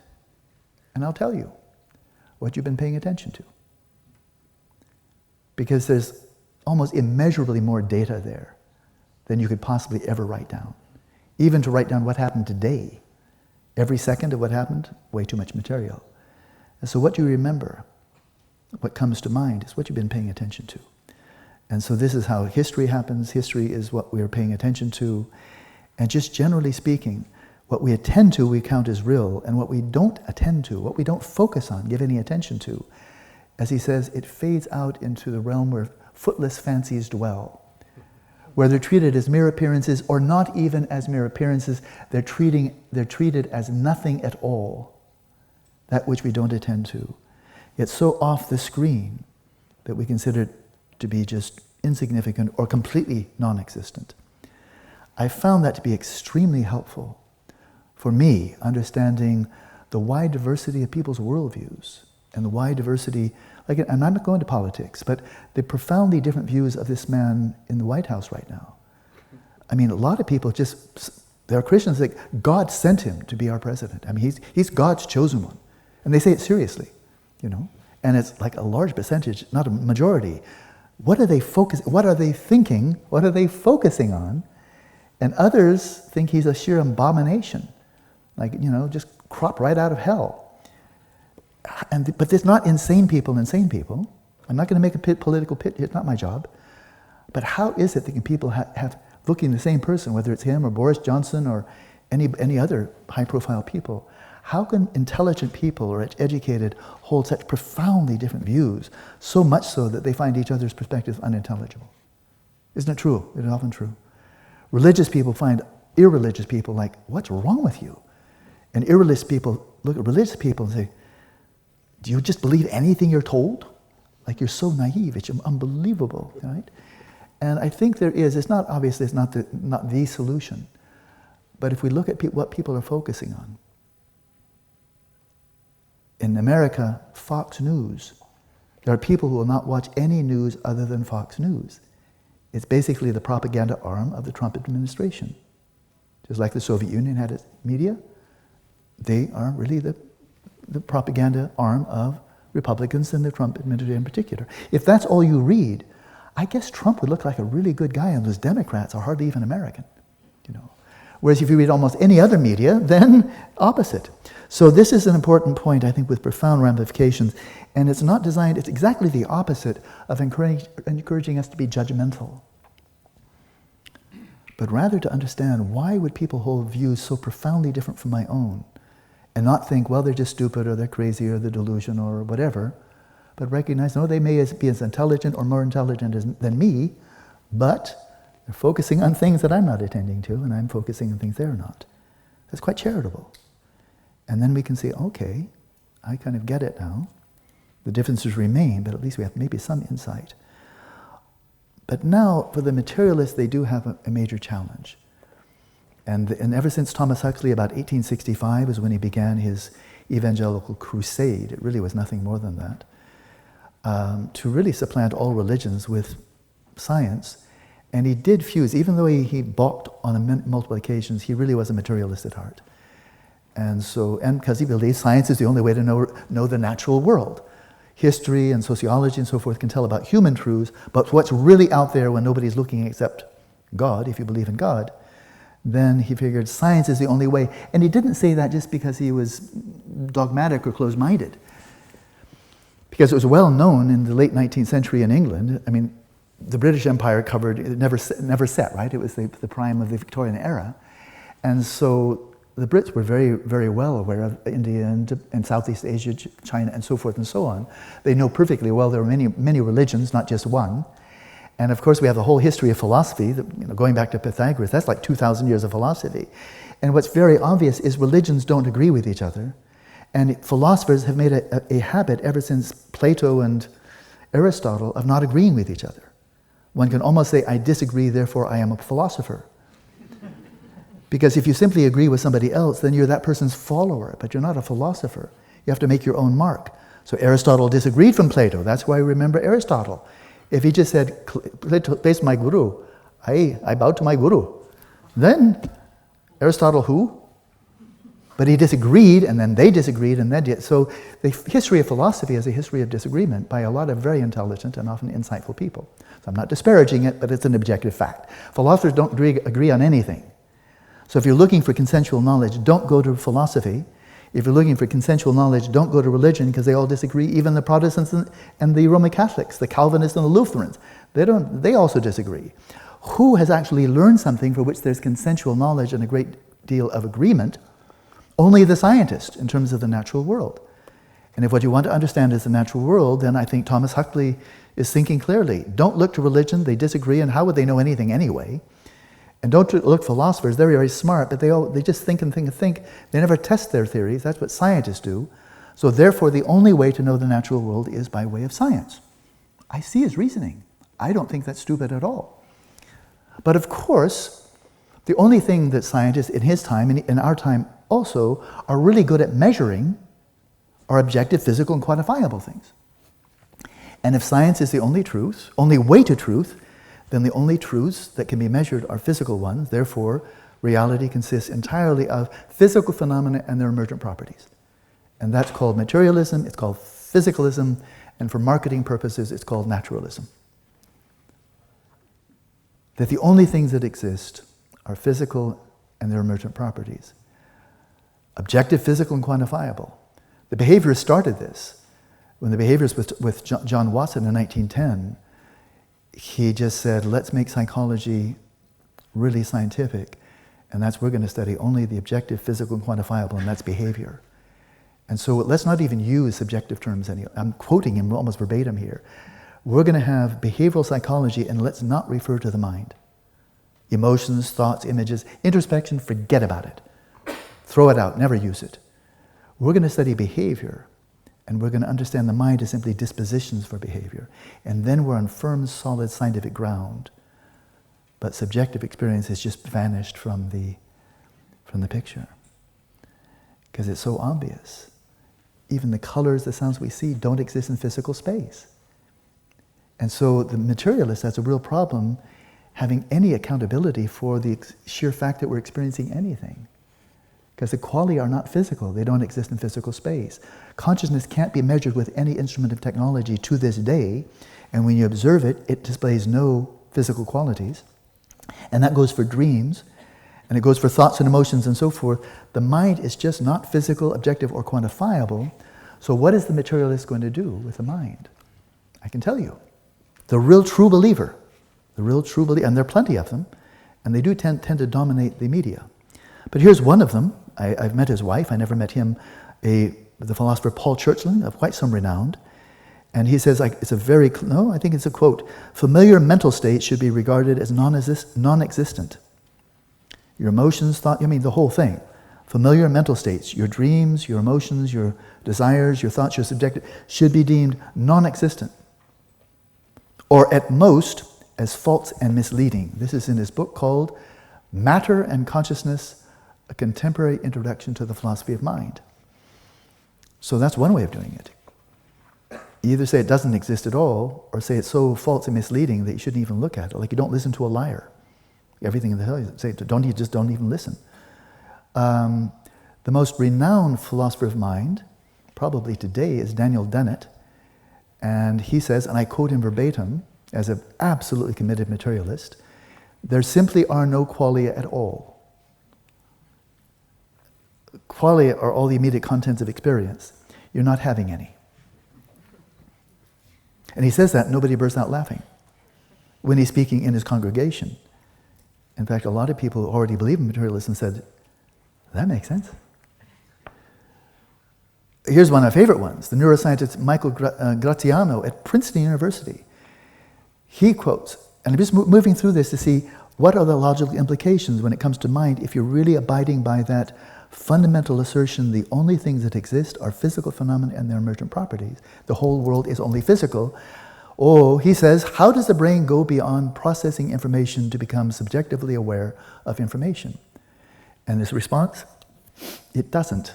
And I'll tell you what you've been paying attention to. Because there's almost immeasurably more data there than you could possibly ever write down. Even to write down what happened today. Every second of what happened, way too much material. And so what you remember, what comes to mind, is what you've been paying attention to. And so this is how history happens. History is what we are paying attention to. And just generally speaking, what we attend to, we count as real. And what we don't attend to, what we don't focus on, give any attention to, as he says, it fades out into the realm where footless fancies dwell, where they're treated as mere appearances, or not even as mere appearances. They're treated as nothing at all, that which we don't attend to. It's so off the screen that we consider it to be just insignificant or completely non-existent. I found that to be extremely helpful for me, understanding the wide diversity of people's worldviews and the wide diversity, and I'm not going to politics, but the profoundly different views of this man in the White House right now. I mean, a lot of people there are Christians that God sent him to be our president. I mean, he's God's chosen one. And they say it seriously, and it's like a large percentage, not a majority. What are they thinking? What are they focusing on? And others think he's a sheer abomination, just cropped right out of hell. But there's not insane people. I'm not going to make a political pit. It's not my job. But how is it that people have looking at the same person, whether it's him or Boris Johnson or any other high-profile people? How can intelligent people or educated hold such profoundly different views, so much so that they find each other's perspectives unintelligible? Isn't it true? It is often true. Religious people find irreligious people like, what's wrong with you? And irreligious people look at religious people and say, do you just believe anything you're told? Like, you're so naive, it's unbelievable, right? And I think it's not the solution. But if we look at what people are focusing on, in America, Fox News. There are people who will not watch any news other than Fox News. It's basically the propaganda arm of the Trump administration. Just like the Soviet Union had its media, they are really the propaganda arm of Republicans and the Trump administration in particular. If that's all you read, I guess Trump would look like a really good guy, and those Democrats are hardly even American, Whereas if you read almost any other media, then opposite. So this is an important point, I think, with profound ramifications. And it's not designed, it's exactly the opposite of encouraging us to be judgmental. But rather to understand, why would people hold views so profoundly different from my own? And not think, well, they're just stupid, or they're crazy, or they're delusional, or whatever. But recognize, no, they may be as intelligent or more intelligent than me, but they're focusing on things that I'm not attending to, and I'm focusing on things they're not. That's quite charitable. And then we can say, okay, I kind of get it now. The differences remain, but at least we have maybe some insight. But now, for the materialists, they do have a major challenge. And ever since Thomas Huxley, about 1865, is when he began his evangelical crusade. It really was nothing more than that. To really supplant all religions with science. And he did fuse, even though he balked on multiple occasions, he really was a materialist at heart. And because he believed science is the only way to know the natural world. History and sociology and so forth can tell about human truths, but what's really out there when nobody's looking except God, if you believe in God, then he figured science is the only way. And he didn't say that just because he was dogmatic or closed-minded. Because it was well known in the late 19th century in England. I mean, the British Empire it never set, right? It was the prime of the Victorian era. And so the Brits were very, very well aware of India and Southeast Asia, China, and so forth and so on. They know perfectly well there are many, many religions, not just one. And of course, we have the whole history of philosophy, going back to Pythagoras. That's like 2,000 years of philosophy. And what's very obvious is religions don't agree with each other. And philosophers have made a habit ever since Plato and Aristotle of not agreeing with each other. One can almost say, I disagree, therefore I am a philosopher. Because if you simply agree with somebody else, then you're that person's follower, but you're not a philosopher. You have to make your own mark. So Aristotle disagreed from Plato. That's why we remember Aristotle. If he just said, Plato is my guru, I bow to my guru, then Aristotle who? But he disagreed, and then they disagreed, and then did. So the history of philosophy is a history of disagreement by a lot of very intelligent and often insightful people. So I'm not disparaging it, but it's an objective fact. Philosophers don't agree on anything. So if you're looking for consensual knowledge, don't go to philosophy. If you're looking for consensual knowledge, don't go to religion, because they all disagree, even the Protestants and the Roman Catholics, the Calvinists and the Lutherans. They also disagree. Who has actually learned something for which there's consensual knowledge and a great deal of agreement? Only the scientist, in terms of the natural world. And if what you want to understand is the natural world, then I think Thomas Huxley is thinking clearly. Don't look to religion, they disagree, and how would they know anything anyway? And don't look philosophers, they're very smart, but they just think and think and think. They never test their theories, that's what scientists do. So therefore, the only way to know the natural world is by way of science. I see his reasoning. I don't think that's stupid at all. But of course, the only thing that scientists in his time, and in our time also, are really good at measuring are objective, physical, and quantifiable things. And if science is the only truth, only way to truth, then the only truths that can be measured are physical ones. Therefore, reality consists entirely of physical phenomena and their emergent properties. And that's called materialism, it's called physicalism, and for marketing purposes, it's called naturalism. That the only things that exist are physical and their emergent properties. Objective, physical, and quantifiable. The behaviorists started this. When the behaviorists with John Watson in 1910, he just said, let's make psychology really scientific, and we're going to study only the objective, physical, and quantifiable, and that's behavior. And so let's not even use subjective terms anymore. I'm quoting him almost verbatim here. We're going to have behavioral psychology, and let's not refer to the mind. Emotions, thoughts, images, introspection, forget about it. Throw it out, never use it. We're going to study behavior, and we're going to understand the mind as simply dispositions for behavior. And then we're on firm, solid scientific ground. But subjective experience has just vanished from the picture. Because it's so obvious. Even the colors, the sounds we see don't exist in physical space. And so the materialist has a real problem having any accountability for the sheer fact that we're experiencing anything. Because the qualia are not physical, they don't exist in physical space. Consciousness can't be measured with any instrument of technology to this day, and when you observe it, it displays no physical qualities. And that goes for dreams, and it goes for thoughts and emotions and so forth, the mind is just not physical, objective, or quantifiable. So what is the materialist going to do with the mind? I can tell you. The real true believer, and there are plenty of them, and they do tend to dominate the media. But here's one of them. I've met his wife. I never met him. The philosopher Paul Churchland, of quite some renown. And he says, it's a very, no, I think it's a quote, familiar mental states should be regarded as non-existent. Your emotions, the whole thing. Familiar mental states, your dreams, your emotions, your desires, your thoughts, your subjective, should be deemed non-existent. Or at most, as false and misleading. This is in his book called Matter and Consciousness, A Contemporary Introduction to the Philosophy of Mind. So that's one way of doing it. You either say it doesn't exist at all, or say it's so false and misleading that you shouldn't even look at it. Like you don't listen to a liar. Everything in the hell you say, don't even listen. The most renowned philosopher of mind, probably today, is Daniel Dennett. And he says, and I quote him verbatim, as an absolutely committed materialist, there simply are no qualia at all. Qualia are all the immediate contents of experience. You're not having any. And he says that, nobody bursts out laughing when he's speaking in his congregation. In fact, a lot of people who already believe in materialism said, that makes sense. Here's one of my favorite ones, the neuroscientist Michael Graziano at Princeton University. He quotes, and I'm just moving through this to see what are the logical implications when it comes to mind if you're really abiding by that fundamental assertion, the only things that exist are physical phenomena and their emergent properties. The whole world is only physical. Oh, he says, how does the brain go beyond processing information to become subjectively aware of information? And his response, it doesn't.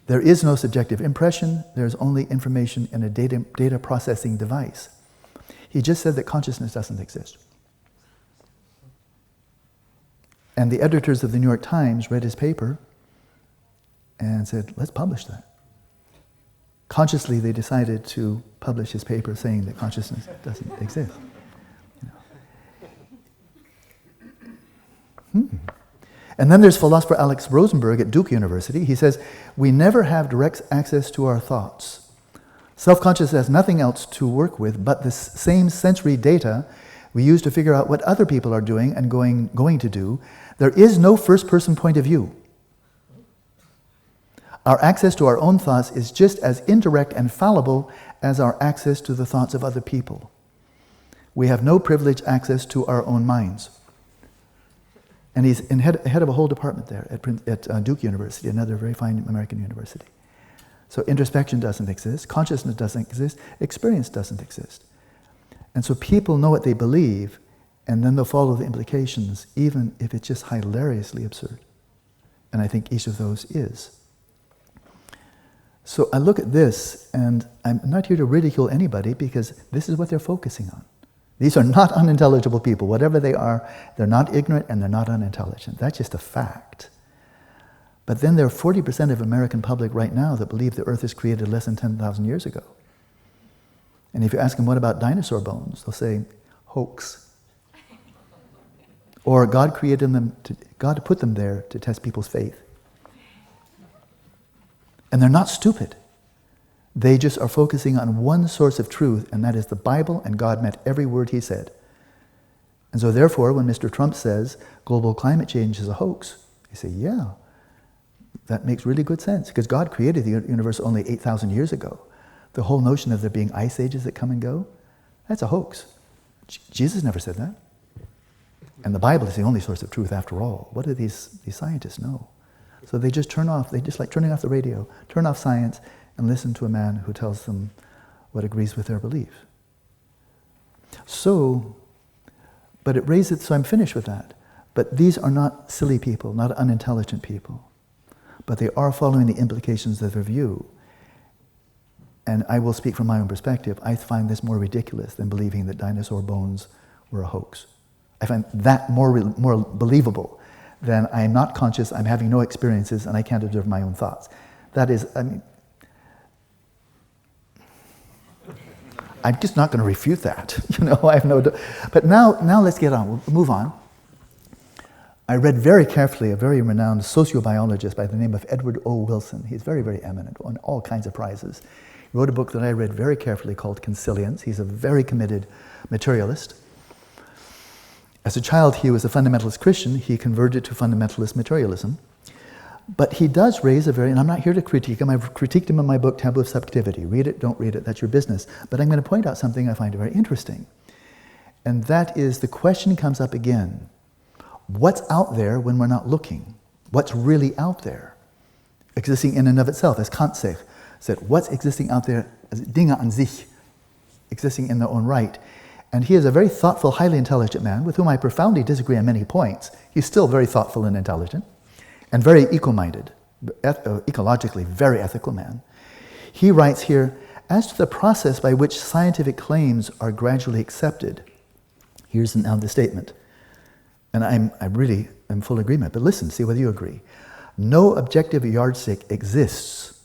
There is no subjective impression, there's only information in a data processing device. He just said that consciousness doesn't exist. And the editors of the New York Times read his paper and said, let's publish that. Consciously, they decided to publish his paper saying that consciousness doesn't exist. And then there's philosopher Alex Rosenberg at Duke University. He says, we never have direct access to our thoughts. Self-consciousness has nothing else to work with but the same sensory data we use to figure out what other people are doing and going to do. There is no first-person point of view. Our access to our own thoughts is just as indirect and fallible as our access to the thoughts of other people. We have no privileged access to our own minds. And he's head of a whole department there at Duke University, another very fine American university. So introspection doesn't exist, consciousness doesn't exist, experience doesn't exist. And so people know what they believe, and then they'll follow the implications, even if it's just hilariously absurd. And I think each of those is. So I look at this, and I'm not here to ridicule anybody, because this is what they're focusing on. These are not unintelligible people. Whatever they are, they're not ignorant and they're not unintelligent. That's just a fact. But then there are 40% of the American public right now that believe the earth is created less than 10,000 years ago. And if you ask them, what about dinosaur bones? They'll say, hoax. Or God created them, God put them there to test people's faith. And they're not stupid. They just are focusing on one source of truth, and that is the Bible, and God meant every word he said. And so therefore, when Mr. Trump says global climate change is a hoax, you say, yeah, that makes really good sense, because God created the universe only 8,000 years ago. The whole notion of there being ice ages that come and go, that's a hoax. Jesus never said that. And the Bible is the only source of truth after all. What do these scientists know? So they just like turning off the radio, turn off science, and listen to a man who tells them what agrees with their belief. So, but it raises, so I'm finished with that. But these are not silly people, not unintelligent people. But they are following the implications of their view. And I will speak from my own perspective. I find this more ridiculous than believing that dinosaur bones were a hoax. I find that more believable than I am not conscious, I'm having no experiences, and I can't observe my own thoughts. That is, I'm just not going to refute that. I have no. But now let's get on. We'll move on. I read very carefully a very renowned sociobiologist by the name of Edward O. Wilson. He's very, very eminent, won all kinds of prizes. He wrote a book that I read very carefully called Consilience. He's a very committed materialist. As a child, he was a fundamentalist Christian. He converted to fundamentalist materialism. But he does raise a very, and I'm not here to critique him, I've critiqued him in my book, Taboo of Subjectivity. Read it, don't read it, that's your business. But I'm going to point out something I find very interesting. And that is, the question comes up again. What's out there when we're not looking? What's really out there? Existing in and of itself, as Kant said, what's existing out there as Dinge an sich, existing in their own right. And he is a very thoughtful, highly intelligent man with whom I profoundly disagree on many points. He's still very thoughtful and intelligent and very eco-minded, ecologically very ethical man. He writes here, as to the process by which scientific claims are gradually accepted, here's now the statement. And I really am in full agreement, but listen, see whether you agree. No objective yardstick exists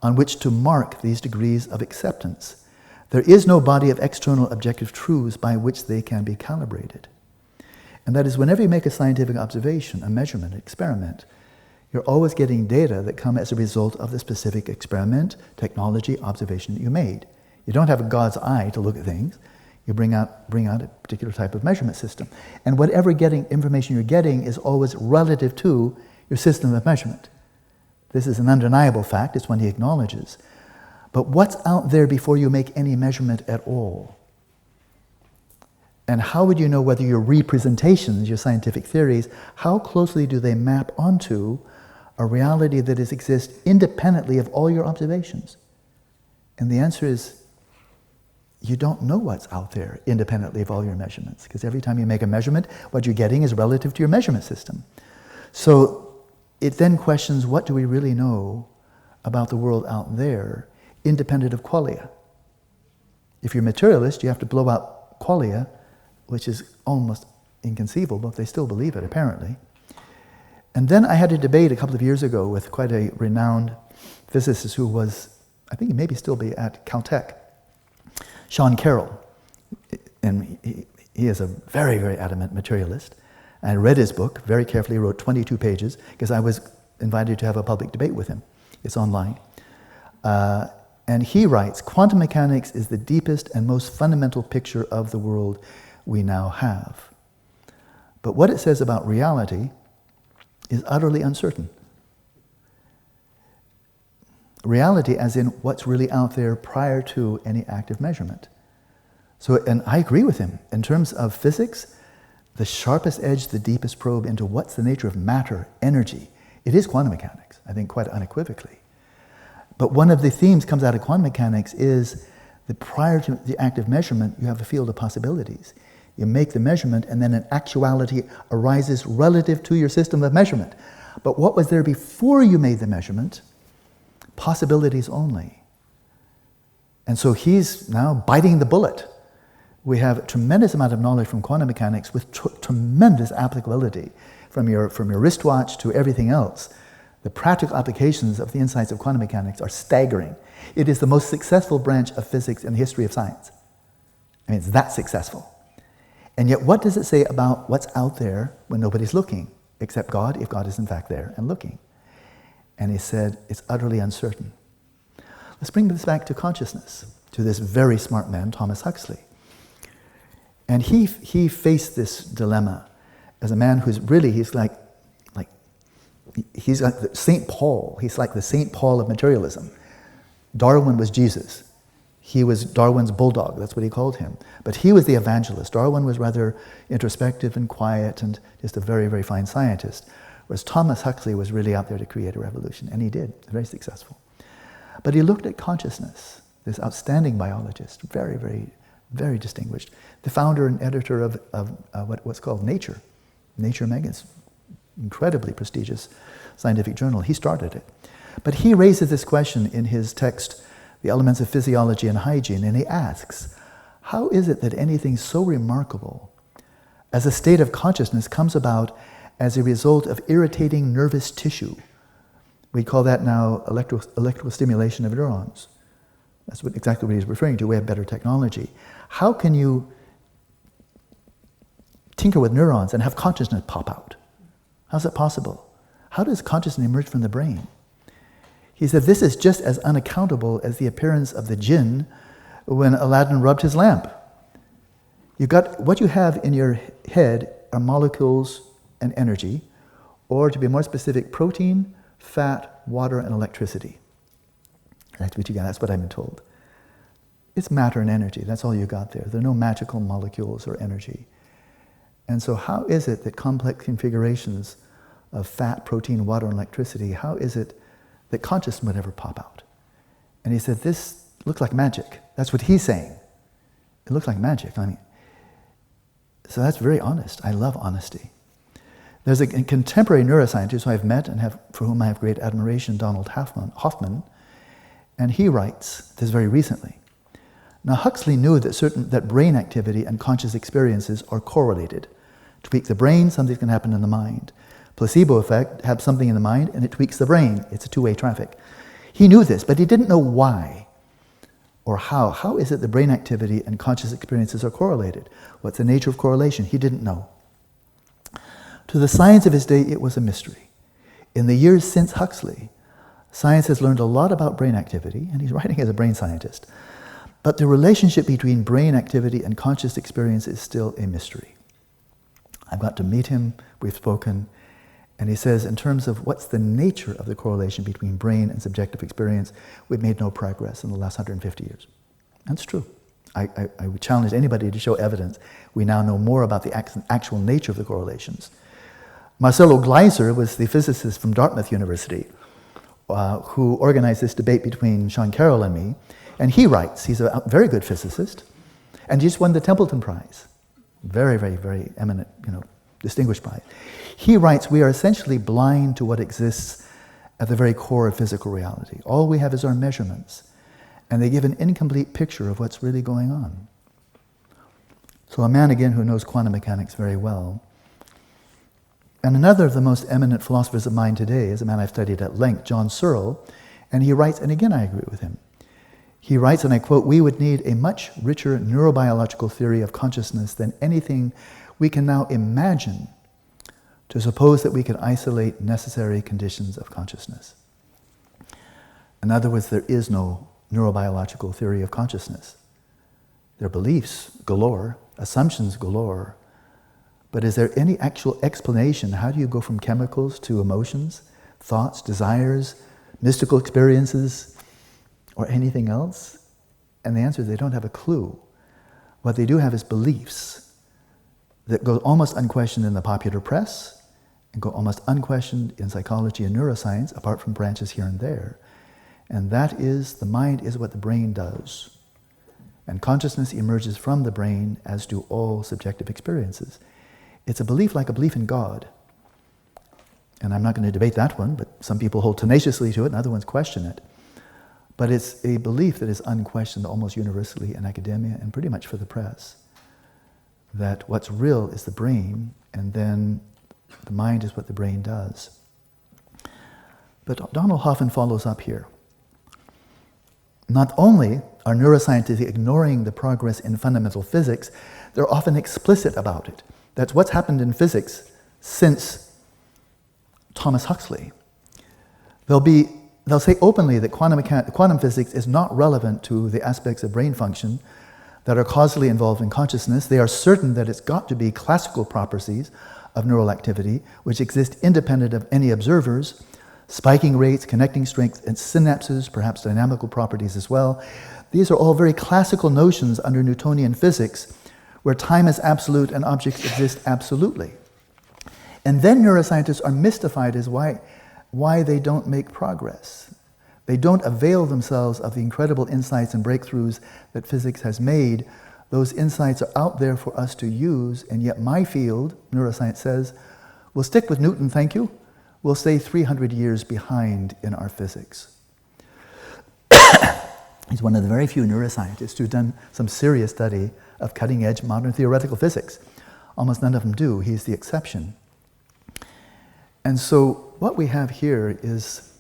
on which to mark these degrees of acceptance. There is no body of external objective truths by which they can be calibrated. And that is, whenever you make a scientific observation, a measurement, an experiment, you're always getting data that come as a result of the specific experiment, technology, observation that you made. You don't have a God's eye to look at things. You bring out a particular type of measurement system. And whatever information you're getting is always relative to your system of measurement. This is an undeniable fact. It's one he acknowledges. But what's out there before you make any measurement at all? And how would you know whether your representations, your scientific theories, how closely do they map onto a reality that exists independently of all your observations? And the answer is, you don't know what's out there independently of all your measurements, because every time you make a measurement, what you're getting is relative to your measurement system. So it then questions, what do we really know about the world out there, independent of qualia? If you're a materialist, you have to blow out qualia, which is almost inconceivable, but they still believe it, apparently. And then I had a debate a couple of years ago with quite a renowned physicist who was, I think he maybe still be at Caltech, Sean Carroll. And he is a very, very adamant materialist. I read his book very carefully, wrote 22 pages, because I was invited to have a public debate with him. It's online. And he writes, quantum mechanics is the deepest and most fundamental picture of the world we now have. But what it says about reality is utterly uncertain. Reality as in what's really out there prior to any active measurement. So, and I agree with him. In terms of physics, the sharpest edge, the deepest probe into what's the nature of matter, energy, it is quantum mechanics, I think quite unequivocally. But one of the themes comes out of quantum mechanics is that prior to the active measurement, you have a field of possibilities. You make the measurement, and then an actuality arises relative to your system of measurement. But what was there before you made the measurement? Possibilities only. And so he's now biting the bullet. We have a tremendous amount of knowledge from quantum mechanics with tremendous applicability from your wristwatch to everything else. The practical applications of the insights of quantum mechanics are staggering. It is the most successful branch of physics in the history of science. I mean, it's that successful. And yet, what does it say about what's out there when nobody's looking, except God, if God is in fact there and looking? And he said, it's utterly uncertain. Let's bring this back to consciousness, to this very smart man, Thomas Huxley. And he faced this dilemma as a man who's really, he's like St. Paul. He's like the St. Paul of materialism. Darwin was Jesus. He was Darwin's bulldog, that's what he called him. But he was the evangelist. Darwin was rather introspective and quiet and just a very, very fine scientist. Whereas Thomas Huxley was really out there to create a revolution, and he did, very successful. But he looked at consciousness, this outstanding biologist, very, very, very distinguished, the founder and editor of what's called Nature magazine, incredibly prestigious scientific journal. He started it. But he raises this question in his text, The Elements of Physiology and Hygiene, and he asks, how is it that anything so remarkable as a state of consciousness comes about as a result of irritating nervous tissue? We call that now electrical stimulation of neurons. That's exactly what he's referring to. We have better technology. How can you tinker with neurons and have consciousness pop out? How's it possible? How does consciousness emerge from the brain? He said, this is just as unaccountable as the appearance of the jinn when Aladdin rubbed his lamp. What you have in your head are molecules and energy, or to be more specific, protein, fat, water, and electricity. That's what you got. That's what I've been told. It's matter and energy. That's all you got there. There are no magical molecules or energy. And so how is it that complex configurations of fat, protein, water, and electricity, how is it that consciousness would ever pop out? And he said, this looks like magic. That's what he's saying. It looks like magic. So that's very honest. I love honesty. There's a contemporary neuroscientist who I've met and for whom I have great admiration, Donald Hoffman, and he writes this very recently. Now, Huxley knew that brain activity and conscious experiences are correlated. Tweak the brain, something's going to happen in the mind. Placebo effect, have something in the mind, and it tweaks the brain. It's a two-way traffic. He knew this, but he didn't know why or how. How is it the brain activity and conscious experiences are correlated? What's the nature of correlation? He didn't know. To the science of his day, it was a mystery. In the years since Huxley, science has learned a lot about brain activity, and he's writing as a brain scientist, but the relationship between brain activity and conscious experience is still a mystery. I've got to meet him, we've spoken, and he says, in terms of what's the nature of the correlation between brain and subjective experience, we've made no progress in the last 150 years. That's true. I would challenge anybody to show evidence. We now know more about the actual nature of the correlations. Marcelo Gleiser was the physicist from Dartmouth University who organized this debate between Sean Carroll and me, and he writes, he's a very good physicist, and he just won the Templeton Prize. Very, very, very eminent, distinguished prize. He writes, we are essentially blind to what exists at the very core of physical reality. All we have is our measurements, and they give an incomplete picture of what's really going on. So a man, again, who knows quantum mechanics very well. And another of the most eminent philosophers of mind today is a man I've studied at length, John Searle, and he writes, and again I agree with him, he writes, and I quote, we would need a much richer neurobiological theory of consciousness than anything we can now imagine to suppose that we can isolate necessary conditions of consciousness. In other words, there is no neurobiological theory of consciousness. There are beliefs galore, assumptions galore, but is there any actual explanation? How do you go from chemicals to emotions, thoughts, desires, mystical experiences, or anything else? And the answer is they don't have a clue. What they do have is beliefs that go almost unquestioned in the popular press and go almost unquestioned in psychology and neuroscience, apart from branches here and there. And that is, the mind is what the brain does. And consciousness emerges from the brain, as do all subjective experiences. It's a belief like a belief in God. And I'm not going to debate that one, but some people hold tenaciously to it and other ones question it. But it's a belief that is unquestioned almost universally in academia and pretty much for the press, that what's real is the brain, and then the mind is what the brain does. But Donald Hoffman follows up here. Not only are neuroscientists ignoring the progress in fundamental physics, they're often explicit about it. That's what's happened in physics since Thomas Huxley. They'll say openly that quantum physics is not relevant to the aspects of brain function that are causally involved in consciousness. They are certain that it's got to be classical properties of neural activity, which exist independent of any observers, spiking rates, connecting strength, and synapses, perhaps dynamical properties as well. These are all very classical notions under Newtonian physics, where time is absolute and objects exist absolutely. And then neuroscientists are mystified as why they don't make progress. They don't avail themselves of the incredible insights and breakthroughs that physics has made. Those insights are out there for us to use, and yet my field, neuroscience says, we'll stick with Newton, thank you. We'll stay 300 years behind in our physics. He's one of the very few neuroscientists who've done some serious study of cutting-edge modern theoretical physics. Almost none of them do. He's the exception. And so what we have here is,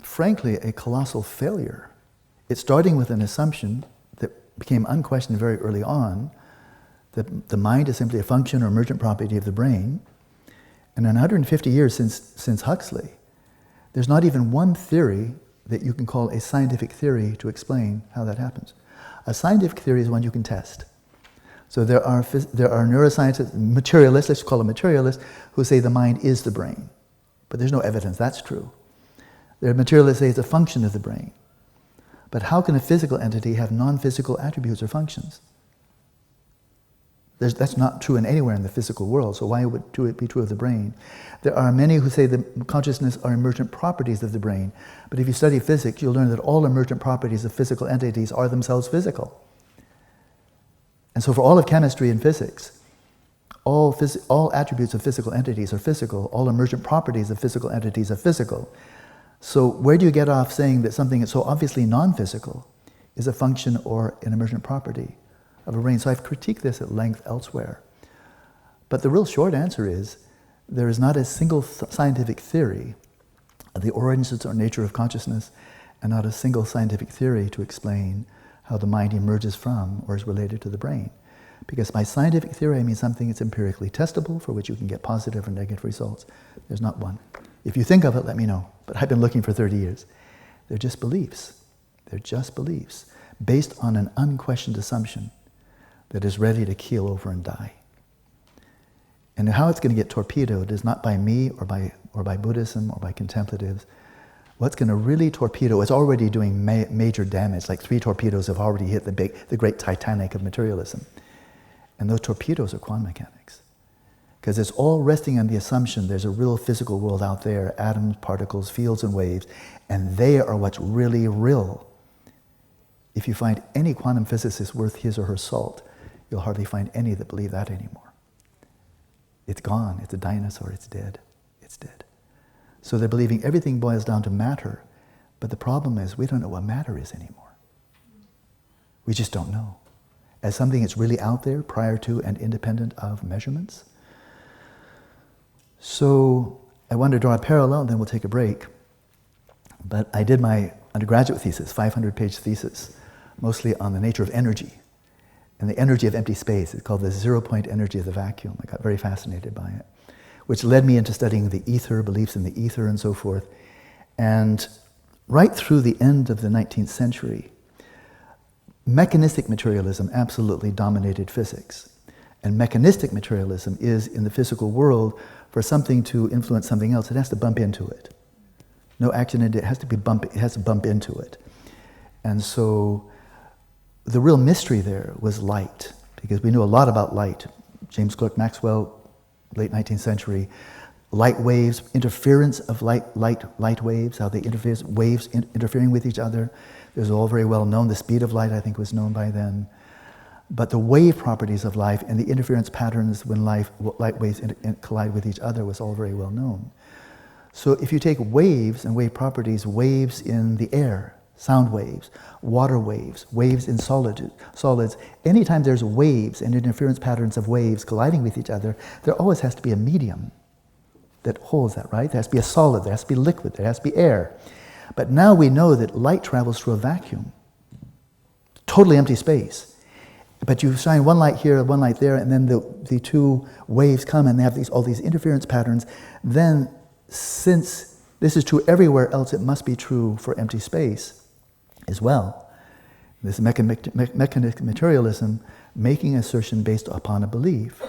frankly, a colossal failure. It's starting with an assumption that became unquestioned very early on, that the mind is simply a function or emergent property of the brain, And in 150 years since Huxley, there's not even one theory that you can call a scientific theory to explain how that happens. A scientific theory is one you can test. So there are neuroscientists, materialists, let's call them materialists, who say the mind is the brain. But there's no evidence that's true. There are materialists who say it's a function of the brain. But how can a physical entity have non-physical attributes or functions? That's not true anywhere in the physical world, so why would it be true of the brain? There are many who say that consciousness are emergent properties of the brain, but if you study physics, you'll learn that all emergent properties of physical entities are themselves physical. And so for all of chemistry and physics, all attributes of physical entities are physical, all emergent properties of physical entities are physical. So where do you get off saying that something that's so obviously non-physical is a function or an emergent property of a brain? So I've critiqued this at length elsewhere. But the real short answer is, there is not a single scientific theory of the origins or nature of consciousness, and not a single scientific theory to explain how the mind emerges from or is related to the brain. Because by scientific theory, I mean something that's empirically testable, for which you can get positive or negative results. There's not one. If you think of it, let me know. But I've been looking for 30 years. They're just beliefs. They're just beliefs, based on an unquestioned assumption that is ready to keel over and die. And how it's going to get torpedoed is not by me or by Buddhism or by contemplatives. What's going to really torpedo, it's already doing major damage, like 3 torpedoes have already hit the great Titanic of materialism. And those torpedoes are quantum mechanics. Because it's all resting on the assumption there's a real physical world out there, atoms, particles, fields, and waves, and they are what's really real. If you find any quantum physicist worth his or her salt, you'll hardly find any that believe that anymore. It's gone, it's a dinosaur, it's dead, it's dead. So they're believing everything boils down to matter, but the problem is we don't know what matter is anymore. We just don't know. As something that's really out there prior to and independent of measurements. So I want to draw a parallel, and then we'll take a break. But I did my undergraduate thesis, 500-page thesis, mostly on the nature of energy and the energy of empty space. It's called the zero-point energy of the vacuum. I got very fascinated by it, which led me into studying the ether, beliefs in the ether, and so forth. And right through the end of the 19th century, mechanistic materialism absolutely dominated physics. And mechanistic materialism is, in the physical world, for something to influence something else, it has to bump into it. No accident, it has to bump into it. And so the real mystery there was light, because we knew a lot about light. James Clerk Maxwell, late 19th century, light waves, interference of light waves, how they interfere, waves interfering with each other. It was all very well known. The speed of light, I think, was known by then. But the wave properties of life and the interference patterns when light waves collide with each other was all very well known. So if you take waves and wave properties, waves in the air, sound waves, water waves, waves in solids, anytime there's waves and interference patterns of waves colliding with each other, there always has to be a medium that holds that, right? There has to be a solid, there has to be liquid, there has to be air. But now we know that light travels through a vacuum, totally empty space. But you shine one light here, one light there, and then the two waves come and they have all these interference patterns. Then, since this is true everywhere else, it must be true for empty space as well. This mechanistic materialism making assertion based upon a belief.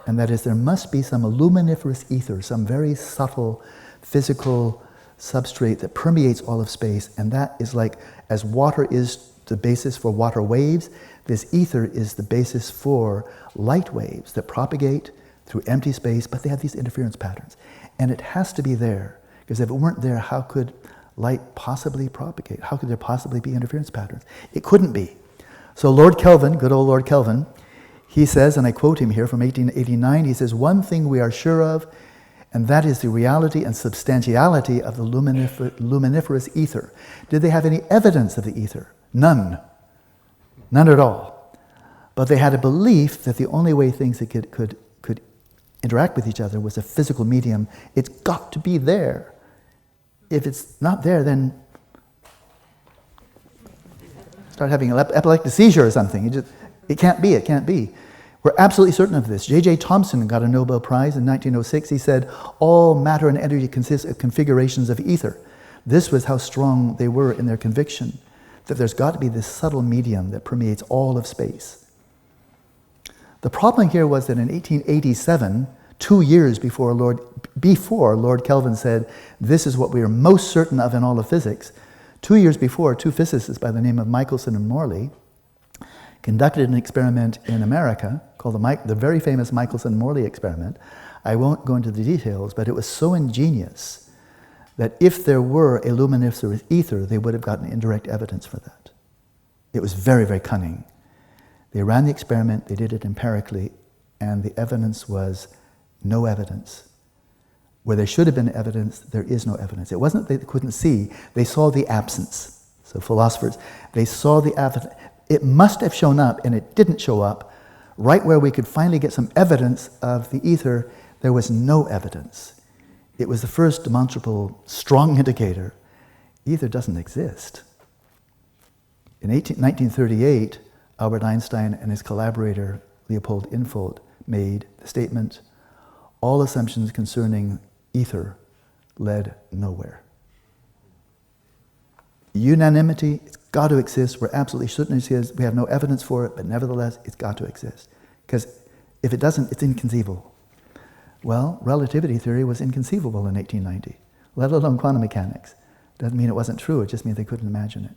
And that is, there must be some luminiferous ether, some very subtle physical substrate that permeates all of space, and that is like, as water is the basis for water waves, this ether is the basis for light waves that propagate through empty space, but they have these interference patterns. And it has to be there, because if it weren't there, how could light possibly propagate? How could there possibly be interference patterns? It couldn't be. So Lord Kelvin, good old Lord Kelvin, he says, and I quote him here from 1889, he says, "One thing we are sure of, and that is the reality and substantiality of the luminiferous ether." Did they have any evidence of the ether? None. None at all. But they had a belief that the only way things that could interact with each other was a physical medium. It's got to be there. If it's not there, then start having an epileptic seizure or something. It can't be. We're absolutely certain of this. J.J. Thomson got a Nobel Prize in 1906. He said, all matter and energy consist of configurations of ether. This was how strong they were in their conviction that there's got to be this subtle medium that permeates all of space. The problem here was that in 1887, 2 years before Lord Kelvin said, this is what we are most certain of in all of physics, 2 years before, two physicists by the name of Michelson and Morley conducted an experiment in America called the very famous Michelson-Morley experiment. I won't go into the details, but it was so ingenious that if there were a luminescent ether, they would have gotten indirect evidence for that. It was very, very cunning. They ran the experiment, they did it empirically, and the evidence was no evidence. Where there should have been evidence, there is no evidence. It wasn't that they couldn't see, they saw the absence. So philosophers, they saw the absence. It must have shown up, and it didn't show up. Right where we could finally get some evidence of the ether, there was no evidence. It was the first demonstrable, strong indicator. Ether doesn't exist. In 1938, Albert Einstein and his collaborator, Leopold Infeld, made the statement, all assumptions concerning ether led nowhere. Unanimity, it's got to exist. We're absolutely certain it exists. We have no evidence for it, but nevertheless, it's got to exist. Because if it doesn't, it's inconceivable. Well, relativity theory was inconceivable in 1890, let alone quantum mechanics. Doesn't mean it wasn't true, it just means they couldn't imagine it.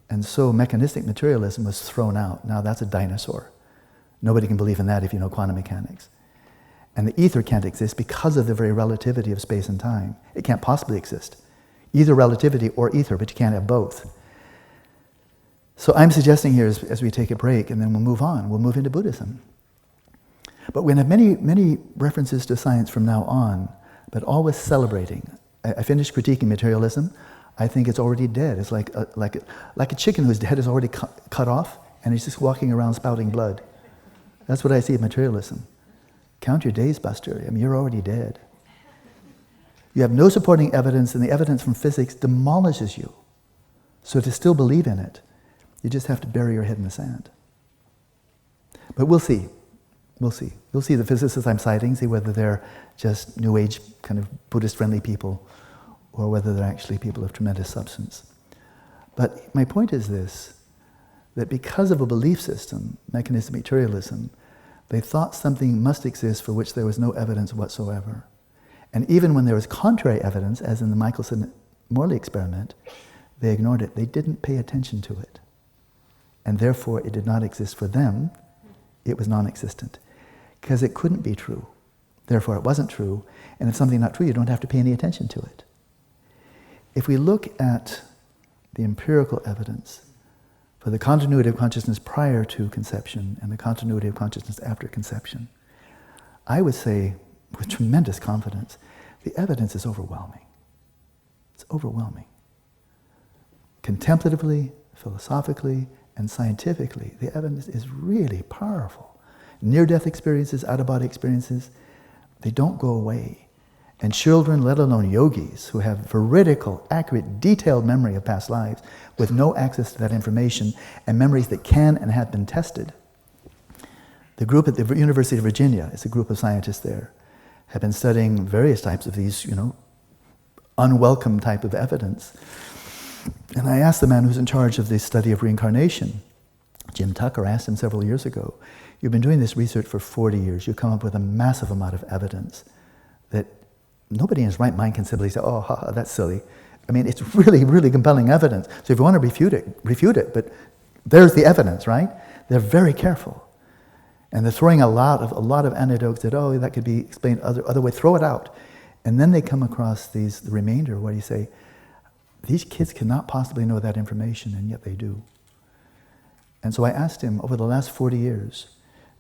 And so mechanistic materialism was thrown out. Now that's a dinosaur. Nobody can believe in that if you know quantum mechanics. And the ether can't exist because of the very relativity of space and time. It can't possibly exist. Either relativity or ether, but you can't have both. So I'm suggesting here, as we take a break, and then we'll move on, we'll move into Buddhism. But we're going to have many references to science from now on, but always celebrating. I finished critiquing materialism. I think it's already dead. It's like a chicken whose head is already cut off, and he's just walking around spouting blood. That's what I see of materialism. Count your days, Buster. I mean, you're already dead. You have no supporting evidence, and the evidence from physics demolishes you. So to still believe in it, you just have to bury your head in the sand. But we'll see. We'll see. You'll see the physicists I'm citing, see whether they're just New Age kind of Buddhist-friendly people or whether they're actually people of tremendous substance. But my point is this, that because of a belief system, mechanistic materialism, they thought something must exist for which there was no evidence whatsoever. And even when there was contrary evidence, as in the Michelson-Morley experiment, they ignored it. They didn't pay attention to it. And therefore, it did not exist for them. It was non-existent. Because it couldn't be true. Therefore, it wasn't true. And if something's not true, you don't have to pay any attention to it. If we look at the empirical evidence for the continuity of consciousness prior to conception and the continuity of consciousness after conception, I would say, with tremendous confidence, the evidence is overwhelming. It's overwhelming. Contemplatively, philosophically, and scientifically, the evidence is really powerful. Near-death experiences, out-of-body experiences, they don't go away. And children, let alone yogis, who have veridical, accurate, detailed memory of past lives with no access to that information and memories that can and have been tested. The group at the University of Virginia, it's a group of scientists there, have been studying various types of these, unwelcome type of evidence. And I asked the man who's in charge of the study of reincarnation, Jim Tucker, I asked him several years ago, you've been doing this research for 40 years, you've come up with a massive amount of evidence that nobody in his right mind can simply say, oh, that's silly. I mean, it's really, really compelling evidence. So if you want to refute it, but there's the evidence, right? They're very careful. And they're throwing a lot of anecdotes that, that could be explained other way, throw it out. And then they come across the remainder where you say, these kids cannot possibly know that information, and yet they do. And so I asked him, over the last 40 years,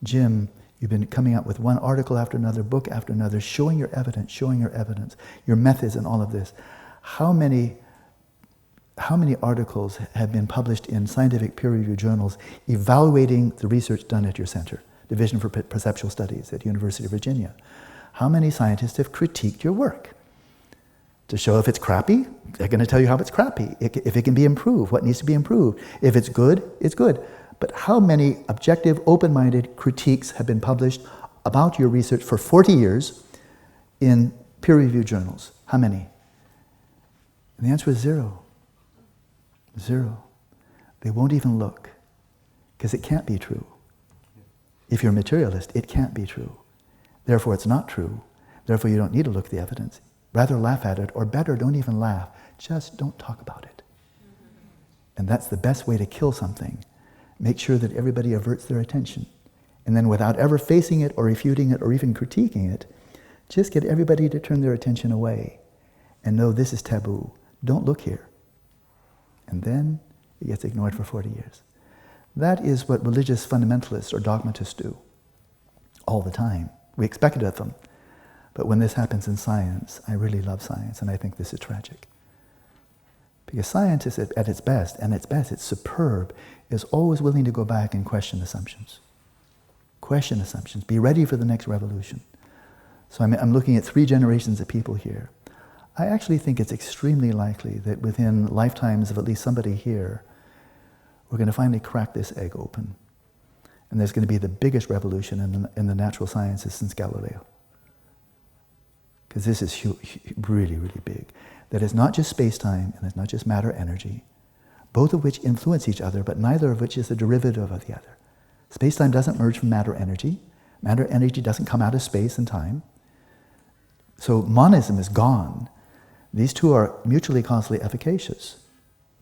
Jim, you've been coming out with one article after another, book after another, showing your evidence, your methods and all of this. How many articles have been published in scientific peer-reviewed journals evaluating the research done at your center, Division for Perceptual Studies at University of Virginia? How many scientists have critiqued your work? To show if it's crappy, they're going to tell you how it's crappy. If it can be improved, what needs to be improved. If it's good, it's good. but how many objective, open-minded critiques have been published about your research for 40 years in peer-reviewed journals? How many? And the answer is 0. 0. They won't even look, because it can't be true. If you're a materialist, it can't be true. Therefore, it's not true. Therefore, you don't need to look at the evidence. Rather laugh at it, or better, don't even laugh. Just don't talk about it. And that's the best way to kill something. Make sure that everybody averts their attention. And then without ever facing it or refuting it or even critiquing it, just get everybody to turn their attention away and know this is taboo. Don't look here. And then it gets ignored for 40 years. That is what religious fundamentalists or dogmatists do all the time. We expect it of them. But when this happens in science, I really love science, and I think this is tragic. Because science is at its best, and it's superb, is always willing to go back and question assumptions. Question assumptions. Be ready for the next revolution. So I'm looking at 3 generations of people here. I actually think it's extremely likely that within lifetimes of at least somebody here, we're going to finally crack this egg open. And there's going to be the biggest revolution in the natural sciences since Galileo. Because this is really, really big. That it's not just space-time and it's not just matter-energy, both of which influence each other, but neither of which is a derivative of the other. Space-time doesn't merge from matter-energy. Matter-energy doesn't come out of space and time. So monism is gone. These two are mutually causally efficacious,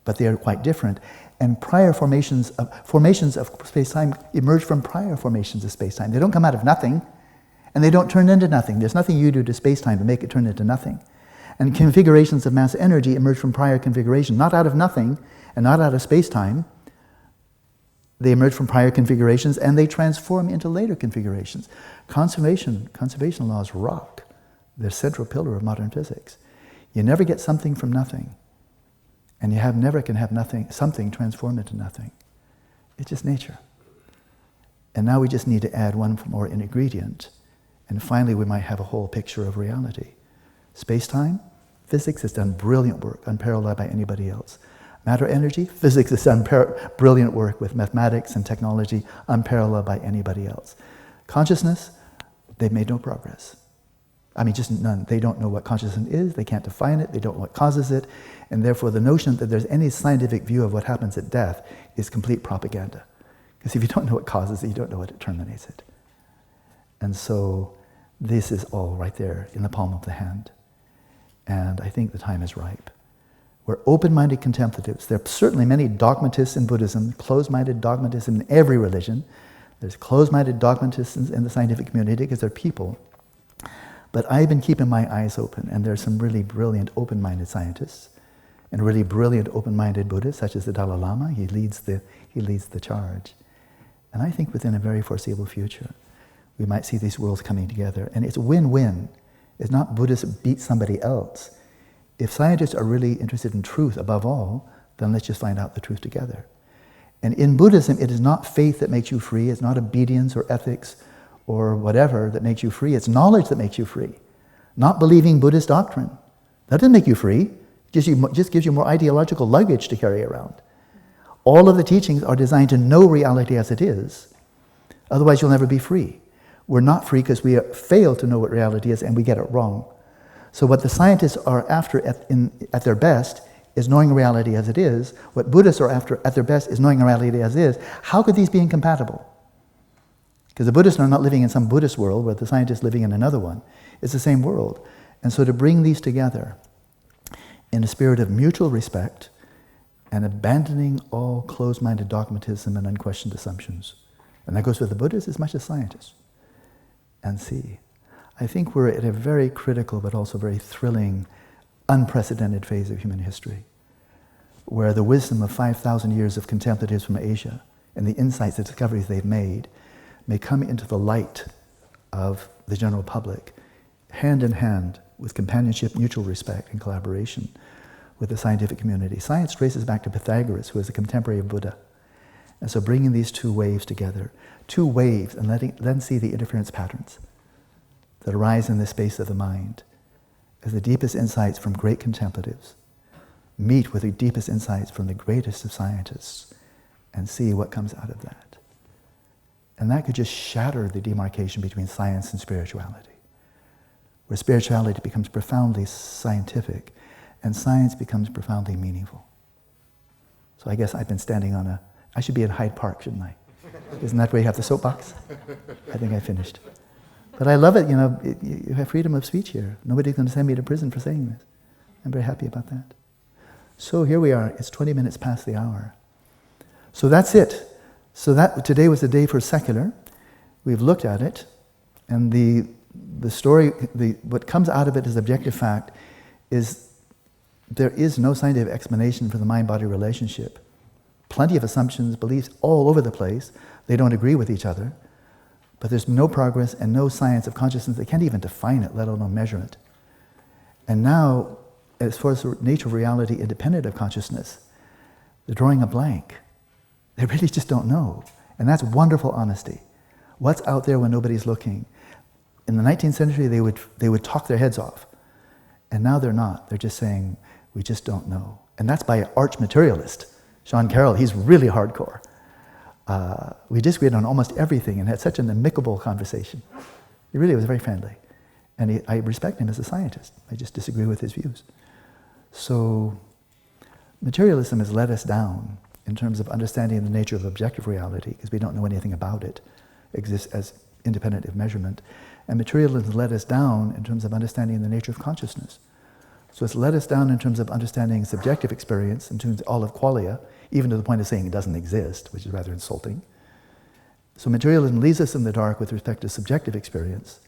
but they are quite different. And prior formations of space-time emerge from prior formations of space-time. They don't come out of nothing, and they don't turn into nothing. There's nothing you do to space-time to make it turn into nothing. And configurations of mass energy emerge from prior configuration, not out of nothing and not out of space-time. They emerge from prior configurations and they transform into later configurations. Conservation laws rock. They're the central pillar of modern physics. You never get something from nothing. And you never can have something transform into nothing. It's just nature. And now we just need to add one more ingredient. And finally we might have a whole picture of reality. Space-time, physics has done brilliant work, unparalleled by anybody else. Matter-energy, physics has done brilliant work with mathematics and technology, unparalleled by anybody else. Consciousness, they've made no progress. I mean, just none. They don't know what consciousness is, they can't define it, they don't know what causes it, and therefore the notion that there's any scientific view of what happens at death is complete propaganda. Because if you don't know what causes it, you don't know what terminates it. And so this is all right there in the palm of the hand. And I think the time is ripe. We're open-minded contemplatives. There are certainly many dogmatists in Buddhism, closed-minded dogmatists in every religion. There's closed-minded dogmatists in the scientific community because they're people. But I've been keeping my eyes open, and there's some really brilliant open-minded scientists and really brilliant open-minded Buddhists, such as the Dalai Lama. He leads the charge. And I think within a very foreseeable future, we might see these worlds coming together. And it's win-win. It's not Buddhists beat somebody else. If scientists are really interested in truth above all, then let's just find out the truth together. And in Buddhism, it is not faith that makes you free. It's not obedience or ethics or whatever that makes you free. It's knowledge that makes you free. Not believing Buddhist doctrine. That doesn't make you free. It just gives you more ideological luggage to carry around. All of the teachings are designed to know reality as it is. Otherwise, you'll never be free. We're not free because we fail to know what reality is and we get it wrong. So what the scientists are after at their best is knowing reality as it is. What Buddhists are after at their best is knowing reality as is. How could these be incompatible? Because the Buddhists are not living in some Buddhist world where the scientists living in another one. It's the same world. And so to bring these together in a spirit of mutual respect and abandoning all closed-minded dogmatism and unquestioned assumptions. And that goes with the Buddhists as much as scientists. And see, I think we're at a very critical but also very thrilling, unprecedented phase of human history, where the wisdom of 5,000 years of contemplatives from Asia and the insights, the discoveries they've made may come into the light of the general public, hand in hand with companionship, mutual respect, and collaboration with the scientific community. Science traces back to Pythagoras, who was a contemporary of Buddha. And so bringing these two waves together, and letting them see the interference patterns that arise in the space of the mind as the deepest insights from great contemplatives meet with the deepest insights from the greatest of scientists and see what comes out of that. And that could just shatter the demarcation between science and spirituality, where spirituality becomes profoundly scientific and science becomes profoundly meaningful. So I guess I've been standing on I should be in Hyde Park, shouldn't I? Isn't that where you have the soapbox? I think I finished. But I love it, you have freedom of speech here. Nobody's going to send me to prison for saying this. I'm very happy about that. So here we are, it's 20 minutes past the hour. So that's it. So that today was the day for secular. We've looked at it, and the story, what comes out of it as objective fact is there is no scientific explanation for the mind-body relationship. Plenty of assumptions, beliefs all over the place. They don't agree with each other. But there's no progress and no science of consciousness. They can't even define it, let alone measure it. And now, as far as the nature of reality independent of consciousness, they're drawing a blank. They really just don't know. And that's wonderful honesty. What's out there when nobody's looking? In the 19th century, they would talk their heads off. And now they're not. They're just saying, we just don't know. And that's by an arch materialist. Sean Carroll, he's really hardcore. We disagreed on almost everything and had such an amicable conversation. He really was very friendly. And I respect him as a scientist. I just disagree with his views. So materialism has let us down in terms of understanding the nature of objective reality, because we don't know anything about it. It exists as independent of measurement. And materialism has let us down in terms of understanding the nature of consciousness. So it's let us down in terms of understanding subjective experience, in terms of all of qualia, even to the point of saying it doesn't exist, which is rather insulting. So materialism leaves us in the dark with respect to subjective experience,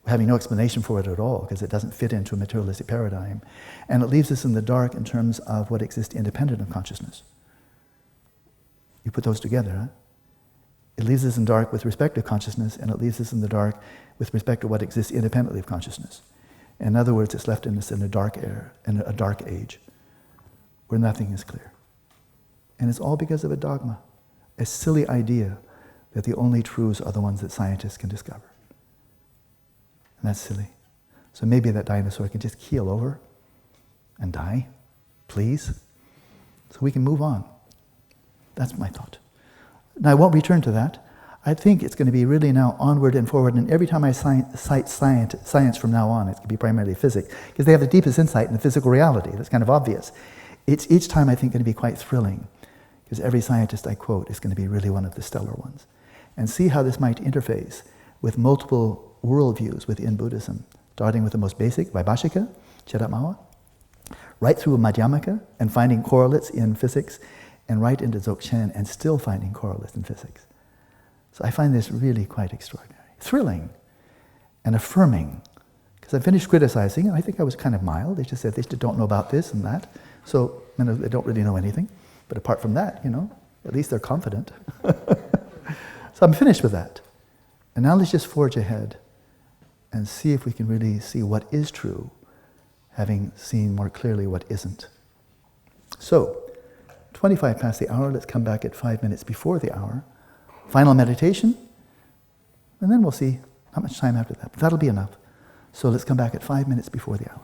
having no explanation for it at all, because it doesn't fit into a materialistic paradigm. And it leaves us in the dark in terms of what exists independent of consciousness. You put those together, huh? It leaves us in the dark with respect to consciousness, and it leaves us in the dark with respect to what exists independently of consciousness. In other words, it's left us in a dark era, in a dark age, where nothing is clear. And it's all because of a dogma, a silly idea that the only truths are the ones that scientists can discover. And that's silly. So maybe that dinosaur can just keel over and die, please, so we can move on. That's my thought. Now, I won't return to that. I think it's going to be really now onward and forward, and every time I cite science from now on, it's going to be primarily physics, because they have the deepest insight into physical reality. That's kind of obvious. It's each time, I think, going to be quite thrilling, because every scientist I quote is going to be really one of the stellar ones. And see how this might interface with multiple worldviews within Buddhism, starting with the most basic, Vaibhashika, Chedapmawa, right through Madhyamaka, and finding correlates in physics, and right into Dzogchen, and still finding correlates in physics. So I find this really quite extraordinary, thrilling, and affirming. Because I finished criticizing, and I think I was kind of mild. They just said they just don't know about this and that. So they don't really know anything. But apart from that, at least they're confident. So I'm finished with that. And now let's just forge ahead and see if we can really see what is true, having seen more clearly what isn't. So, 25 past the hour, let's come back at 5 minutes before the hour. Final meditation, and then we'll see how much time after that. But that'll be enough. So let's come back at 5 minutes before the hour.